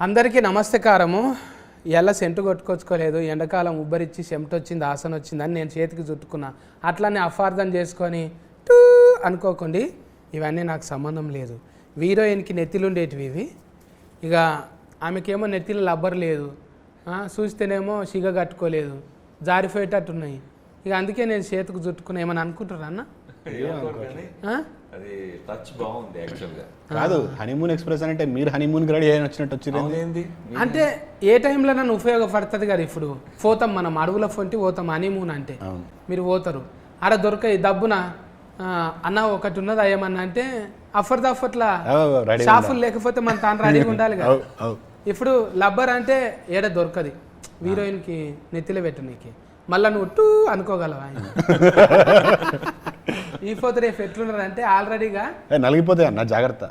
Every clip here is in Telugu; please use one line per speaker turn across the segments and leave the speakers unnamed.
అందరికీ నమస్కారము. ఎలా సెంటు కొట్టుకొచ్చుకోలేదు, ఎండాకాలం ఉబ్బరిచ్చి చెమట వచ్చింది, ఆసన వచ్చిందని నేను చేతికి చుట్టుకున్నా. అట్లనే అపార్థం చేసుకొని టూ అనుకోకండి, ఇవన్నీ నాకు సంబంధం లేదు. హీరోయిన్కి నెత్తిలుండేటివి ఇవి. ఇక ఆమెకేమో నెత్తిలో లబ్బర్ లేదు, చూస్తేనేమో సిగ కట్టుకోలేదు, జారిపోయేటట్టున్నాయి. ఇక అందుకే నేను చేతికి చుట్టుకున్నా. ఏమని అనుకుంటారా అన్న?
అది టచ్ బాగుంది యాక్చువల్గా.
కాదు, హనీమూన్ ఎక్స్ప్రెస్ అంటే మీరు హనీమూన్కి రెడీ అయిన వచ్చినట్టు వచ్చింది.
అంటే ఏ టైంలో నన్ను ఉపయోగపడుతుంది కదా. ఇప్పుడు పోతాం మనం అడవుల ఫొంటి పోతాం హనీమూన్ అంటే, మీరు పోతారు ఆడ దొరకాయి దబ్బున అన్న ఒకటి ఉన్నది అయ్యమన్నా అంటే అప్పట్లా షాఫులు లేకపోతే మన తాను రెడీగా ఉండాలి కదా. ఇప్పుడు లబ్బర్ అంటే ఏడ దొరకది హీరోయిన్కి నెత్తిలో పెట్టు నీకు, మళ్ళీ నువ్వు టూ అనుకోగలవా? ఈ పోతే రేపు ఎట్లున్నారు అంటే ఆల్రెడీగా
నలిగిపోతాయి అన్న, జాగ్రత్త.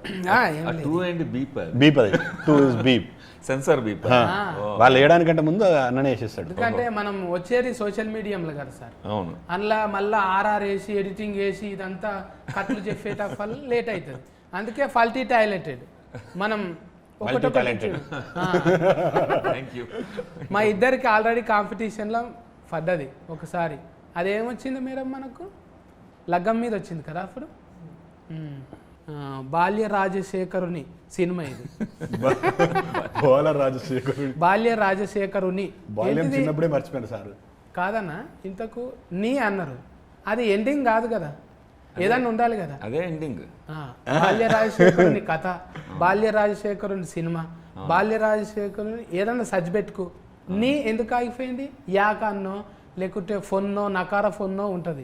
సెన్సార్ బీప్
వాళ్ళు వేయడానికంటే ముందు అన్ననే వేసేస్తాడు.
ఎందుకంటే మనం వచ్చేది సోషల్ మీడియంలో కదా సార్.
అవును,
అందులో మళ్ళీ ఆర్ఆర్ వేసి ఎడిటింగ్ వేసి ఇదంతా కట్లు చెప్పేట వల్ల లేట్ అవుతుంది. అందుకే ఫల్టీ టాలెంటెడ్ మనం మా ఇద్దరికి ఆల్రెడీ కాంపిటీషన్లో పడ్డది ఒకసారి. అదేమొచ్చింది మేడం మనకు లగ్గం మీద వచ్చింది కదా అప్పుడు. బాల్య రాజశేఖరుని సినిమా ఇది. బాల్య రాజశేఖరుని
చిన్నప్పుడే మర్చిపోయాను సార్.
కాదన్నా, ఇంతకు నీ అన్నారు, అది ఎండింగ్ కాదు కదా, ఏదన్నా ఉండాలి కదా.
అదే ఎండింగ్.
బాల్య రాజశేఖరుని కథ, బాల్య రాజశేఖరుని సినిమా, బాల్య రాజశేఖరుని ఏదన్నా సజ్ పెట్టుకు. నీ ఎందుకు ఆగిపోయింది? యాకన్నో లేకుంటే ఫోన్నో నకార ఫోన్నో ఉంటుంది.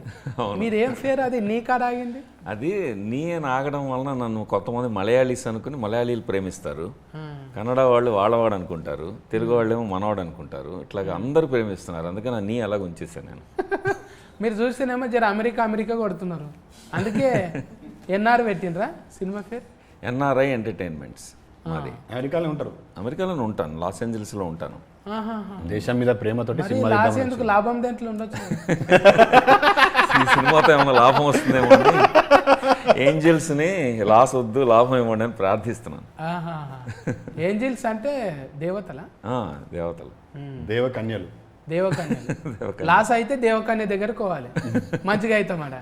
మీరేం ఫేర్ అది నీ కాడ ఆగింది?
అది నీ అని ఆగడం వలన నన్ను కొంతమంది మలయాళీస్ అనుకుని మలయాళీలు ప్రేమిస్తారు, కన్నడ వాళ్ళు వాళ్ళవాడు అనుకుంటారు, తెలుగు వాళ్ళేమో మనవాడు అనుకుంటారు. ఇట్లాగా అందరూ ప్రేమిస్తున్నారు. అందుకని నీ అలాగ ఉంచేసాను నేను.
మీరు చూస్తేనేమో జర అమెరికా కొడుతున్నారు. అందుకే ఎన్ఆర్ పెట్టినరా సినిమా పేరు?
NRI entertainments. మాది
అమెరికాలో ఉంటారు.
అమెరికాలోనే ఉంటాను, లాస్ ఏంజల్స్లో ఉంటాను.
దేశం మీద ప్రేమతోటి
ఎందుకు లాభం దేంట్లో ఉండొచ్చు.
ఈ సినిమాతో ఏమైనా లాభం వస్తుందేమో అని ఏంజల్స్ని లాస్ వద్దు, లాభం ఇవ్వండి అని ప్రార్థిస్తున్నాను.
ఏంజల్స్ అంటే దేవతల?
దేవతలు,
దేవకన్యలు.
దేవకన్యలు. లాస్ అయితే దేవకన్య దగ్గరకు పోవాలి, మంచిగా అవుతామాట.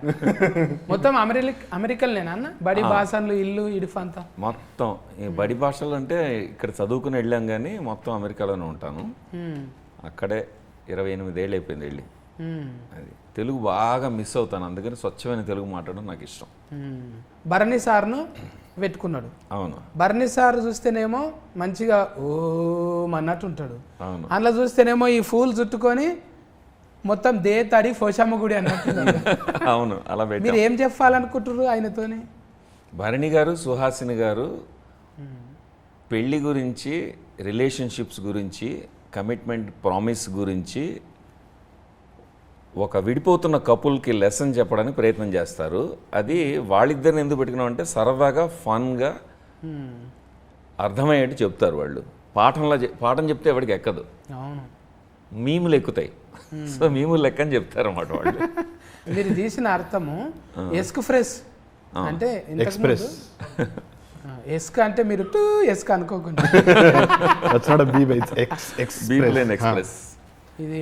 మొత్తం అమెరికన్లేనా అన్న? బడి భాషలు ఇల్లు ఇడుఫంతా
మొత్తం ఈ బడి భాషలు అంటే ఇక్కడ చదువుకుని వెళ్ళాం కానీ మొత్తం అమెరికాలోనే ఉంటాను. అక్కడే 28 ఏళ్ళు అయిపోయింది వెళ్ళి. అది తెలుగు బాగా మిస్ అవుతాను, అందుకని స్వచ్ఛమైన తెలుగు మాట్లాడడం నాకు ఇష్టం.
భరణి సార్ను పెట్టుకున్నాడు.
అవును,
భరణి సార్ చూస్తేనేమో మంచిగా ఓ అన్నట్టు ఉంటాడు.
అవును,
అందులో చూస్తేనేమో ఈ ఫూల్ చుట్టుకొని మొత్తం తడి పోషమ్మ గుడి అన్నట్టు.
అవును, అలా పెట్టి
మీరు ఏం చెప్పాలనుకుంటారు ఆయనతోని?
భరణి గారు, సుహాసిని గారు పెళ్ళి గురించి, రిలేషన్షిప్స్ గురించి, కమిట్మెంట్ ప్రామిస్ గురించి ఒక విడిపోతున్న కపుల్కి లెసన్ చెప్పడానికి ప్రయత్నం చేస్తారు. అది వాళ్ళిద్దరిని ఎందుకు పెట్టుకున్నాం అంటే సరదాగా ఫన్గా అర్థమయ్యేట్టు చెప్తారు వాళ్ళు. పాఠం చెప్తే ఎవరికి ఎక్కదు, మీములు ఎక్కుతాయి. సో మీములు లెక్క అని చెప్తారు అన్నమాట వాళ్ళు.
మీరు తీసిన అర్థము ఎస్క్ ఫ్రెష్ అంటే
ఎక్స్ప్రెస్.
ఎస్క్ అంటే మీరు టూ ఎస్క్ అనుకోకుండా
ఎక్స్ప్రెస్.
ఇది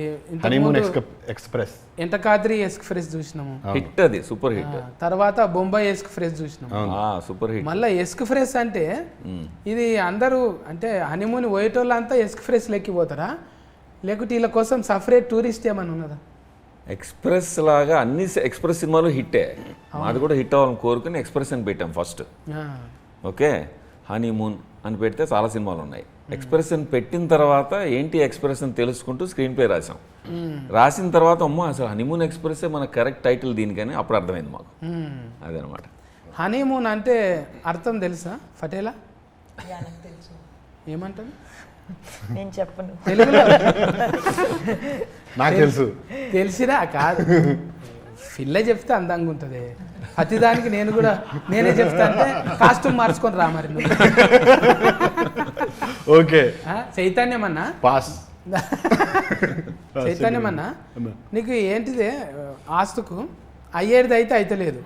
ఎక్స్ప్రెస్
ఎంటకాద్రి ఎస్క్ ఫ్రెష్ చూసినాము,
హిట్, అది సూపర్ హిట్.
తర్వాత బొంబాయి ఎస్క్ ఫ్రెష్ చూసినాము,
సూపర్ హిట్.
మళ్ళీ ఎస్క్ ఫ్రెష్ అంటే ఇది అందరూ అంటే హనీమూన్ పోయేటోళ్ళంతా ఎస్క్ ఫ్రెష్ లెక్కిపోతారా, లేకుంటే వీళ్ళ కోసం సపరేట్ టూరిస్ట్ ఏమన్నా ఉన్నదా?
ఎక్స్ప్రెస్ లాగా అన్ని ఎక్స్ప్రెస్ సినిమాలు హిట్టే, మాది కూడా హిట్ అవ్వాలని కోరుకుని ఎక్స్ప్రెస్ అని పెట్టాం ఫస్ట్. ఓకే, హనీమూన్ అని పెడితే చాలా సినిమాలు ఉన్నాయి. ఎక్స్ప్రెస్ అని పెట్టిన తర్వాత ఏంటి ఎక్స్ప్రెస్ అని తెలుసుకుంటూ స్క్రీన్ ప్లే రాసాం. రాసిన తర్వాత అమ్మో అసలు హనీమూన్ ఎక్స్ప్రెస్ మన కరెక్ట్ టైటిల్ దీనికని అప్పుడు అర్థమైంది మాకు. అదనమాట.
హనీమూన్ అంటే అర్థం తెలుసా ఫటేలా? ఏమంటారు?
నేను చెప్పను
తెలుగులో.
నాకు తెలుసు.
తెలిసిరా? కాదు, పిల్ల చెప్తే అందంగా ఉంటుంది. ప్రతిదానికి నేనే చెప్తా అంటే కాస్ట్యూమ్ మార్చుకొని రా మరి.
Okay,
చైతన్యమన్నా
pass.
చైతన్యమన్నా నీకు ఏంటిదే ఆస్తుకు అయ్యేది అయితే అయితలేదు,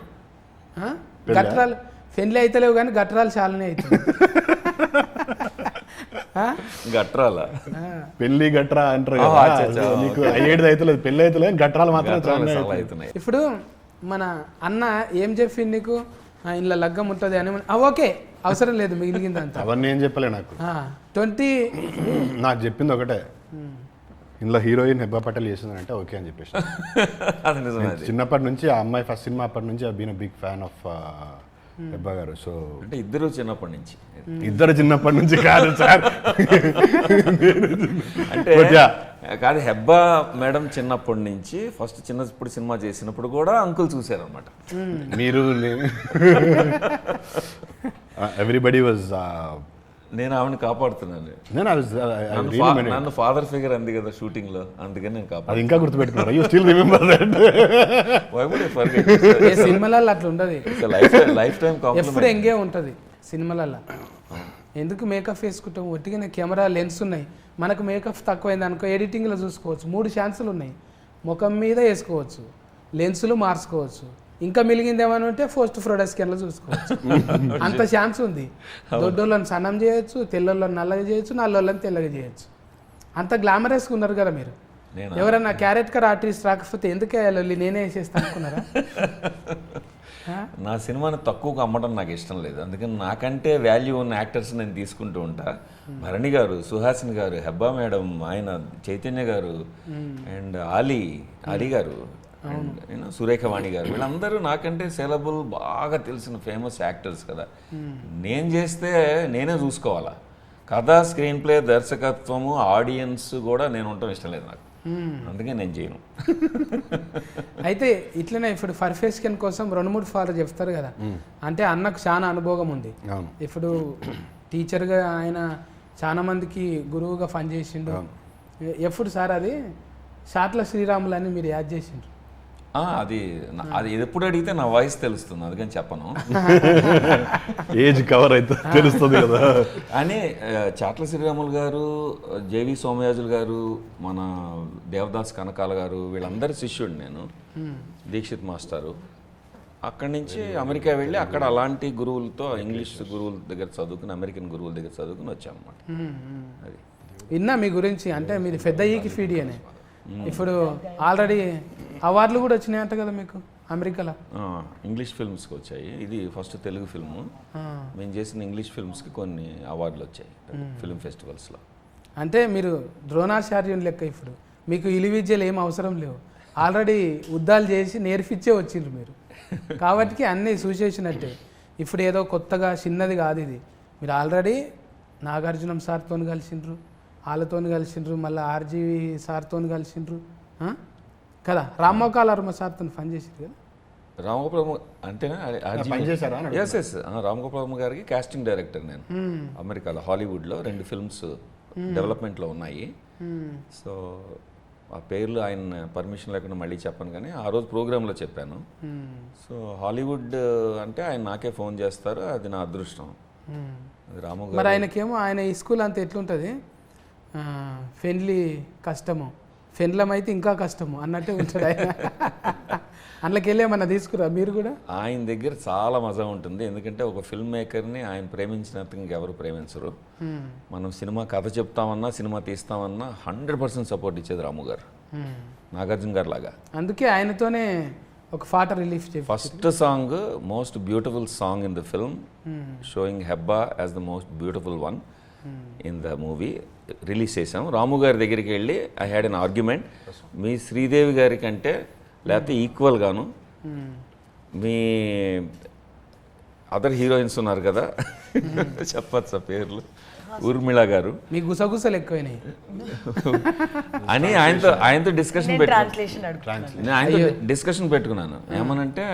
గట్రాలు పెళ్ళి అయితలేవు కానీ గట్రాలు చాలానే అవుతుంది.
గట్రాల
పెళ్లి గట్రా అంటారు
ఆ,
కదా,
అచ్చా, అచ్చా,
నీకు అయ్యేది అయితే లేదు, పెళ్లి అయితే లేదు, గట్రాలు మాత్రం
గట్రాలు
చాలా
చాలా
అవుతాయి.
అవుతున్నాయి.
ఇప్పుడు మన అన్న ఏం చెప్పింది నీకు ఇంట్లో లగ్గం ఉంటుంది అని ఓకే అవసరం లేదు మిగిలిందంతా
అవన్నీ ఏం చెప్పలే నాకు.
20
నాకు చెప్పింది ఒకటే, ఇందులో హీరోయిన్ హెబ్బా పటేల్ చేసిందని అంటే ఓకే అని చెప్పేసి.
అది నిజమే అది.
చిన్నప్పటి నుంచి ఆ అమ్మాయి ఫస్ట్ సినిమా అప్పటి నుంచి been big fan of Hebah గారు. సో
అంటే ఇద్దరు చిన్నప్పటి నుంచి
ఇద్దరు చిన్నప్పటి నుంచి కాదు సార్,
అంటే
But yeah.
కాదు హెబ్బా మేడం చిన్నప్పటి నుంచి ఫస్ట్ చిన్నప్పుడు సినిమా చేసినప్పుడు కూడా అంకుల్ చూశారనమాట.
మీరు ఎవ్రీబడి వాజ్
నేను ఆవిడని కాపాడుతున్నాను.
నేను
నన్ను ఫాదర్ ఫిగర్ అంది కదా షూటింగ్ లో, అందుకని నేను
అది
కాపాడు.
ఇంకా గుర్తుపెట్టుకున్నారు. You still remember that.
ఏ సినిమాలలో అట్లా ఉండదు,
లైఫ్ టైం
ఎప్పుడు ఎంగే ఉంటుంది సినిమాలలో. ఎందుకు మేకప్ వేసుకుంటాం, ఒట్టిగానే కెమెరా లెన్స్ ఉన్నాయి, మనకు మేకప్ తక్కువైంది అనుకో ఎడిటింగ్లో చూసుకోవచ్చు, 3 ఛాన్సులు ఉన్నాయి, ముఖం మీద వేసుకోవచ్చు, లెన్సులు మార్చుకోవచ్చు, ఇంకా మిలిగింది ఏమైనా ఉంటే పోస్ట్ ప్రొడక్ట్ స్కాన్లో చూసుకోవచ్చు. అంత ఛాన్స్ ఉంది. దొడ్డోళ్ళని సన్నం చేయొచ్చు, తెల్లోళ్ళని నల్లగా చేయొచ్చు, నల్లోళ్ళని తెల్లగా చేయొచ్చు. అంత గ్లామరస్గా ఉన్నారు కదా మీరు. ఎవరన్నా క్యారెక్టర్ ఆర్టిస్ట్ రాకపోతే ఎందుకు వేయాలి, నేనే వేసేస్తా అనుకున్నారా?
నా సినిమాని తక్కువగా అమ్మడం నాకు ఇష్టం లేదు, అందుకని నాకంటే వాల్యూ ఉన్న యాక్టర్స్ నేను తీసుకుంటూ ఉంటా. భరణి గారు, సుహాసిని గారు, హెబ్బా మేడం, ఆయన చైతన్య గారు, అండ్ అలీ గారు, అండ్ సురేఖవాణి గారు, వీళ్ళందరూ నాకంటే సెలబుల్ బాగా తెలిసిన ఫేమస్ యాక్టర్స్ కదా. నేను చేస్తే నేనే చూసుకోవాలా, కథ, స్క్రీన్ ప్లే, దర్శకత్వము, ఆడియన్స్ కూడా నేను ఉండటం ఇష్టం లేదు నాకు, అందుకే నేను చేయను.
అయితే ఇట్లనే ఇప్పుడు పర్ఫెక్షన్ కోసం 2-3 ఫార్లు చెప్తారు కదా, అంటే అన్నకు చాలా అనుభవం ఉంది. ఇప్పుడు టీచర్గా ఆయన చాలా మందికి గురువుగా పనిచేసిండు. ఎప్పుడు సార్ అది షాట్ల శ్రీరాములు అని మీరు యాడ్ చేసిండ్రు?
అది ఎప్పుడు అడిగితే నా వాయిస్ తెలుస్తుంది, అందుకని చెప్పను.
ఏజ్ కవర్ అయితే తెలుస్తుంది కదా
అని చాట్ల శ్రీరాములు గారు, జేవి సోమయాజులు గారు, మన దేవదాస్ కనకాల గారు, వీళ్ళందరి శిష్యుడు నేను, దీక్షిత్ మాస్టారు. అక్కడి నుంచి అమెరికా వెళ్ళి అక్కడ అలాంటి గురువులతో, ఇంగ్లీష్ గురువుల దగ్గర చదువుకుని, అమెరికన్ గురువుల దగ్గర చదువుకుని వచ్చాను అనమాట. అది
విన్నా మీ గురించి, అంటే మీరు పెద్ద ఈకి ఫీడి అని. ఇప్పుడు ఆల్రెడీ అవార్డులు కూడా వచ్చినాయంట కదా మీకు అమెరికాలో?
ఇంగ్లీష్ ఫిల్మ్స్కి వచ్చాయి. ఇది ఫస్ట్ తెలుగు ఫిల్ము. మేము చేసిన ఇంగ్లీష్ ఫిల్మ్స్కి కొన్ని అవార్డులు వచ్చాయి ఫిల్మ్ ఫెస్టివల్స్లో.
అంటే మీరు ద్రోణాచార్యుని లెక్క. ఇప్పుడు మీకు ఇలి విద్యలు ఏం అవసరం లేవు, ఆల్రెడీ యుద్ధాలు చేసి నేర్పించే వచ్చిండ్రు మీరు, కాబట్టి అన్నీ చూసేసినట్టే. ఇప్పుడు ఏదో కొత్తగా చిన్నది కాదు ఇది. మీరు ఆల్రెడీ నాగార్జునం సార్తో కలిసిండ్రు, వాళ్ళతో కలిసిండ్రు, మళ్ళీ ఆర్జీవి సార్తో కలిసిండ్రు కదా, రామ్మోకాల వర్మ సార్తో పనిచేసిండ్రు కదా.
రామగోపాల అంటేనా?
పనిచేశారా?
ఎస్ రామగోపాల వర్మ గారికి కాస్టింగ్ డైరెక్టర్ నేను అమెరికాలో, హాలీవుడ్లో 2 ఫిల్మ్స్ డెవలప్మెంట్లో ఉన్నాయి. సో ఆ పేర్లు ఆయన పర్మిషన్ లేకుండా మళ్ళీ చెప్పను, కానీ ఆ రోజు ప్రోగ్రాంలో చెప్పాను. సో హాలీవుడ్ అంటే ఆయన నాకే ఫోన్ చేస్తారు, అది నా అదృష్టం. అది రాము
మరి ఆయనకేమో ఆయన ఈ స్కూల్ అంతా ఎట్లుంటుంది, ఫెన్లీ కష్టము, ఫెన్లం అయితే ఇంకా కష్టము అన్నట్టే ఉంటాడు ఆయన. అందులోకి వెళ్ళి ఏమన్నా తీసుకురా మీరు కూడా?
ఆయన దగ్గర చాలా మజా ఉంటుంది, ఎందుకంటే ఒక ఫిల్మ్ మేకర్ని ఆయన ప్రేమించినంత ఇంకెవరు ప్రేమించరు. మనం సినిమా కథ చెప్తామన్నా, సినిమా తీస్తామన్నా 100% సపోర్ట్ ఇచ్చేది రాము గారు, నాగార్జున గారు లాగా.
అందుకే ఆయనతోనే ఒక పాట రిలీఫ్ చేసి
first song most beautiful song in the film, showing Hebah as the most beautiful one in the movie release చేసాం. రాము గారి దగ్గరికి వెళ్ళి ఐ హ్యాడ్ అన్ ఆర్గ్యుమెంట్, మీ శ్రీదేవి గారి కంటే లేకపోతే ఈక్వల్గాను మీ అదర్ హీరోయిన్స్ ఉన్నారు కదా, చెప్పచ్చా పేర్లు, ఊర్మిళ గారు,
మీ గుసగుసలు ఎక్కువైనాయి
అని ఆయనతో డిస్కషన్ నేను ఆయనతో డిస్కషన్ పెట్టుకున్నాను. ఏమనంటే,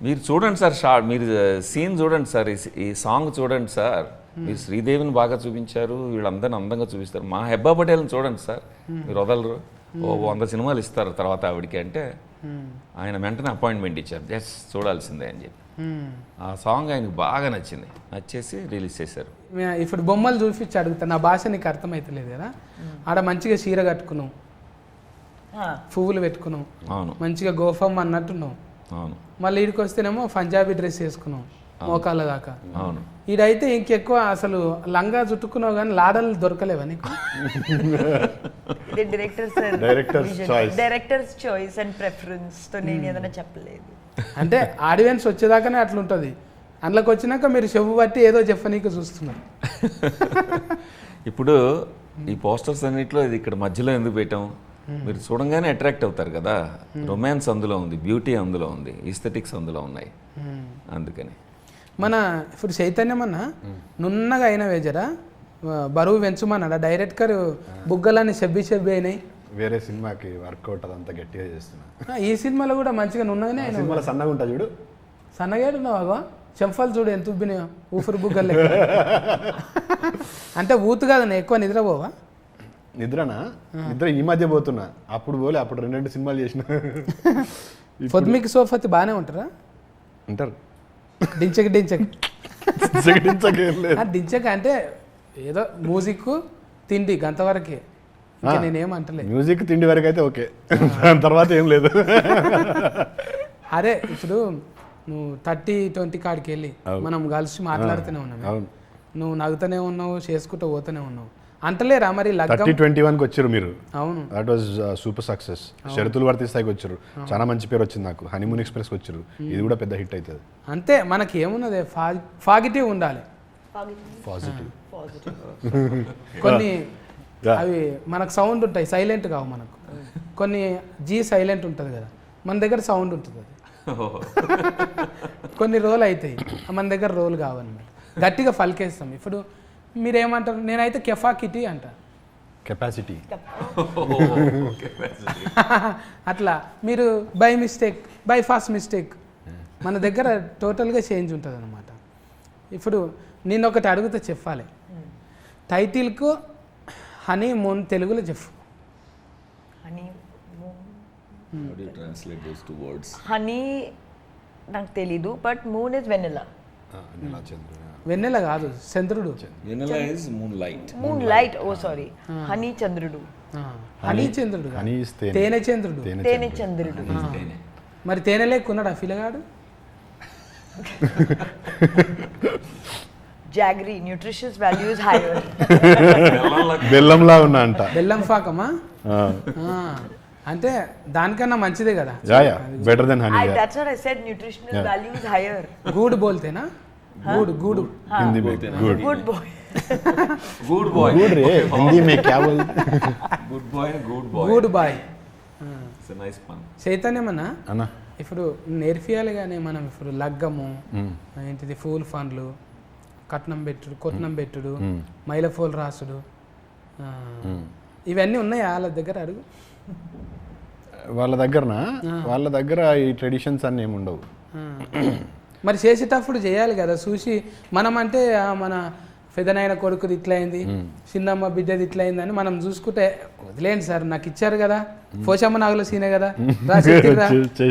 మీరు చూడండి సార్, మీరు సీన్ చూడండి సార్, ఈ సాంగ్ చూడండి సార్, మీరు శ్రీదేవిని బాగా చూపించారు, వీళ్ళందరిని అందంగా చూపిస్తారు, మా హెబ్బా పటేల్ని చూడండి సార్, మీరు వదలరు, 100 సినిమాలు ఇస్తారు తర్వాత ఆవిడకి అంటే, ఆయన వెంటనే అపాయింట్మెంట్ ఇచ్చారు, జస్ట్ చూడాల్సిందే అని చెప్పి. ఆ సాంగ్ ఆయనకు బాగా నచ్చేసి రిలీజ్ చేశారు.
ఇప్పుడు బొమ్మలు చూపించి అడుగుతా, నా భాష నీకు అర్థమవుతలేదు కదా, ఆడ మంచిగా చీర కట్టుకున్నావు, పువ్వులు పెట్టుకున్నావు,
అవును
మంచిగా గోఫమ్ అన్నట్టున్నావు,
అవును,
మళ్ళీ ఇడికి వస్తేనేమో పంజాబీ డ్రెస్ వేసుకున్నావు, మోకాళ్ళ దాకా.
అవును.
ఈడైతే ఇంకెక్కువ అసలు లంగా చుట్టుకున్నావు కానీ లాడలు దొరకలేవా నీకు?
ఇది డైరెక్టర్స్ చాయిస్ అండ్ ప్రెఫరెన్స్ తో నేను ఏదైనా చెప్పలేదు.
అంటే ఆడియన్స్ వచ్చేదాకానే అట్లుంటుంది, అందులోకి వచ్చినాక మీరు చెవు బట్టి ఏదో చెప్పనీకి చూస్తున్నారు.
ఇప్పుడు ఈ పోస్టర్స్ అన్నిట్లో ఇది ఇక్కడ మధ్యలో ఎందుకు పెట్టాం, మీరు చూడంగానే అట్రాక్ట్ అవుతారు కదా. రొమాన్స్ అందులో ఉంది, బ్యూటీ అందులో ఉంది, ఈస్థెటిక్స్ అందులో ఉన్నాయి, అందుకని.
మన ఇప్పుడు చైతన్యం అన్న నున్నగా అయిన వేజరా బరువు పెంచుమన్నాడా డైరెక్టర్, బుగ్గలన్నీ చెబ్బి అయినాయి.
వేరే సినిమాకి వర్కౌట్ అదంతా గట్టిగా చేస్తున్నా.
ఈ సినిమాలో కూడా మంచిగా నున్నగానే అయినా.
సినిమాలో సన్నగా ఉంటా చూడు,
సన్నగాడున్నావా? చెంఫాలు చూడు ఎంత ఉబ్బినాయో, ఊపిరి బుగ్గలు. అంటే ఊతు కాదన్న, ఎక్కువ నిద్రపోవా?
నిద్రనా? నిద్ర ఈ మధ్య పోతున్నా, అప్పుడు పోలే. అప్పుడు 2 సినిమాలు చేసిన.
పొద్దుమికి సోఫతి బాగానే ఉంటారా?
ఉంటారు.
డించక
ఏం లేదు.
డించక అంటే ఏదో మ్యూజిక్ తిండి గంతవరకే, ఇంకా నేనేమంటలే.
మ్యూజిక్ తిండి వరకు అయితే ఓకే, దాని తర్వాత ఏం లేదు.
అరే ఇప్పుడు నువ్వు 30-20 కాడికి వెళ్ళి మనం కలిసి మాట్లాడుతూనే ఉన్నాము, నువ్వు నవ్వుతూనే ఉన్నావు, చేసుకుంటూ పోతూనే ఉన్నావు, అంటలేరా మరి లగ్గం
30-21కి వచ్చారు మీరు?
అవును,
దట్ వాజ్ సూపర్ సక్సెస్. షరతులు వర్తిస్తాయికి వచ్చారు, చాలా మంచి పేరు వచ్చింది నాకు. హనీమూన్ ఎక్స్ప్రెస్కి వచ్చారు, ఇది కూడా పెద్ద హిట్ అవుతుంది.
అంతే, మనకి ఏమున్నది, పాజిటివ్ ఉండాలి.
పాజిటివ్.
కొన్ని అవి మనకు సౌండ్ ఉంటాయి, సైలెంట్ కావు మనకు. కొన్ని సైలెంట్ ఉంటుంది కదా, మన దగ్గర సౌండ్ ఉంటుంది, అది కొన్ని రోల్ అవుతాయి, మన దగ్గర రోల్ కావన్నమాట, గట్టిగా పలికేస్తాం. ఇప్పుడు మీరేమంటారు? నేనైతే కెఫాకిటీ అంట,
కెపాసిటీ.
అట్లా మీరు by mistake, by fast mistake, మన దగ్గర టోటల్గా చేంజ్ ఉంటుంది అనమాట. ఇప్పుడు నేను ఒకటి అడుగుతా, చెప్పాలి. టైటిల్కు హనీమూన్ తెలుగులో చెప్పు.
హనీ నాకు తెలీదు, బట్ మూన్ ఇస్ వెన్నెలా.
వెన్నెల కాదు, చంద్రుడు.
Moon light, oh sorry, honey చంద్రుడు.
హనీ చంద్రుడు,
హనీ
తేనె చంద్రుడు.
తేనె చంద్రుడు.
మరి తేనె లేకున్నాడు ఆ ఫిలగాడు?
Jaggery, nutritious values higher.
బెల్లంలా ఉన్నా అంట.
బెల్లం పాకమా? అంటే దానికన్నా మంచిదే కదా.
Better than honey.
That's what I said, nutritional values higher.
గుడ్ బోల్తేనా? गुड
हिंदी में गुड
गुड बॉय
गुड बॉय
गुड रे हिंदी में क्या बोल
good boy
it's a nice पन.
చైతన్యం
అన్న
ఇప్పుడు నేర్పియాలి కానీ మనం ఇప్పుడు లగ్గము ఏంటిది, ఫూల్ ఫండ్లు, కట్నం పెట్టుడు, కొట్నం పెట్టుడు, మైలఫోల్ రాసుడు, ఇవన్నీ ఉన్నాయా వాళ్ళ దగ్గర? అడుగు.
వాళ్ళ దగ్గర ఈ ట్రెడిషన్స్ అన్నీ ఏమి ఉండవు.
మరి చేసేటప్పుడు చేయాలి కదా చూసి. మనం అంటే మన పెదనాయన కొడుకుది ఇట్లయింది, చిన్నమ్మ బిడ్డది ఇట్లయింది అని మనం చూసుకుంటే వదిలేండి సార్, నాకు ఇచ్చారు కదా, పోచమ్మ నాగుల సీనే కదా,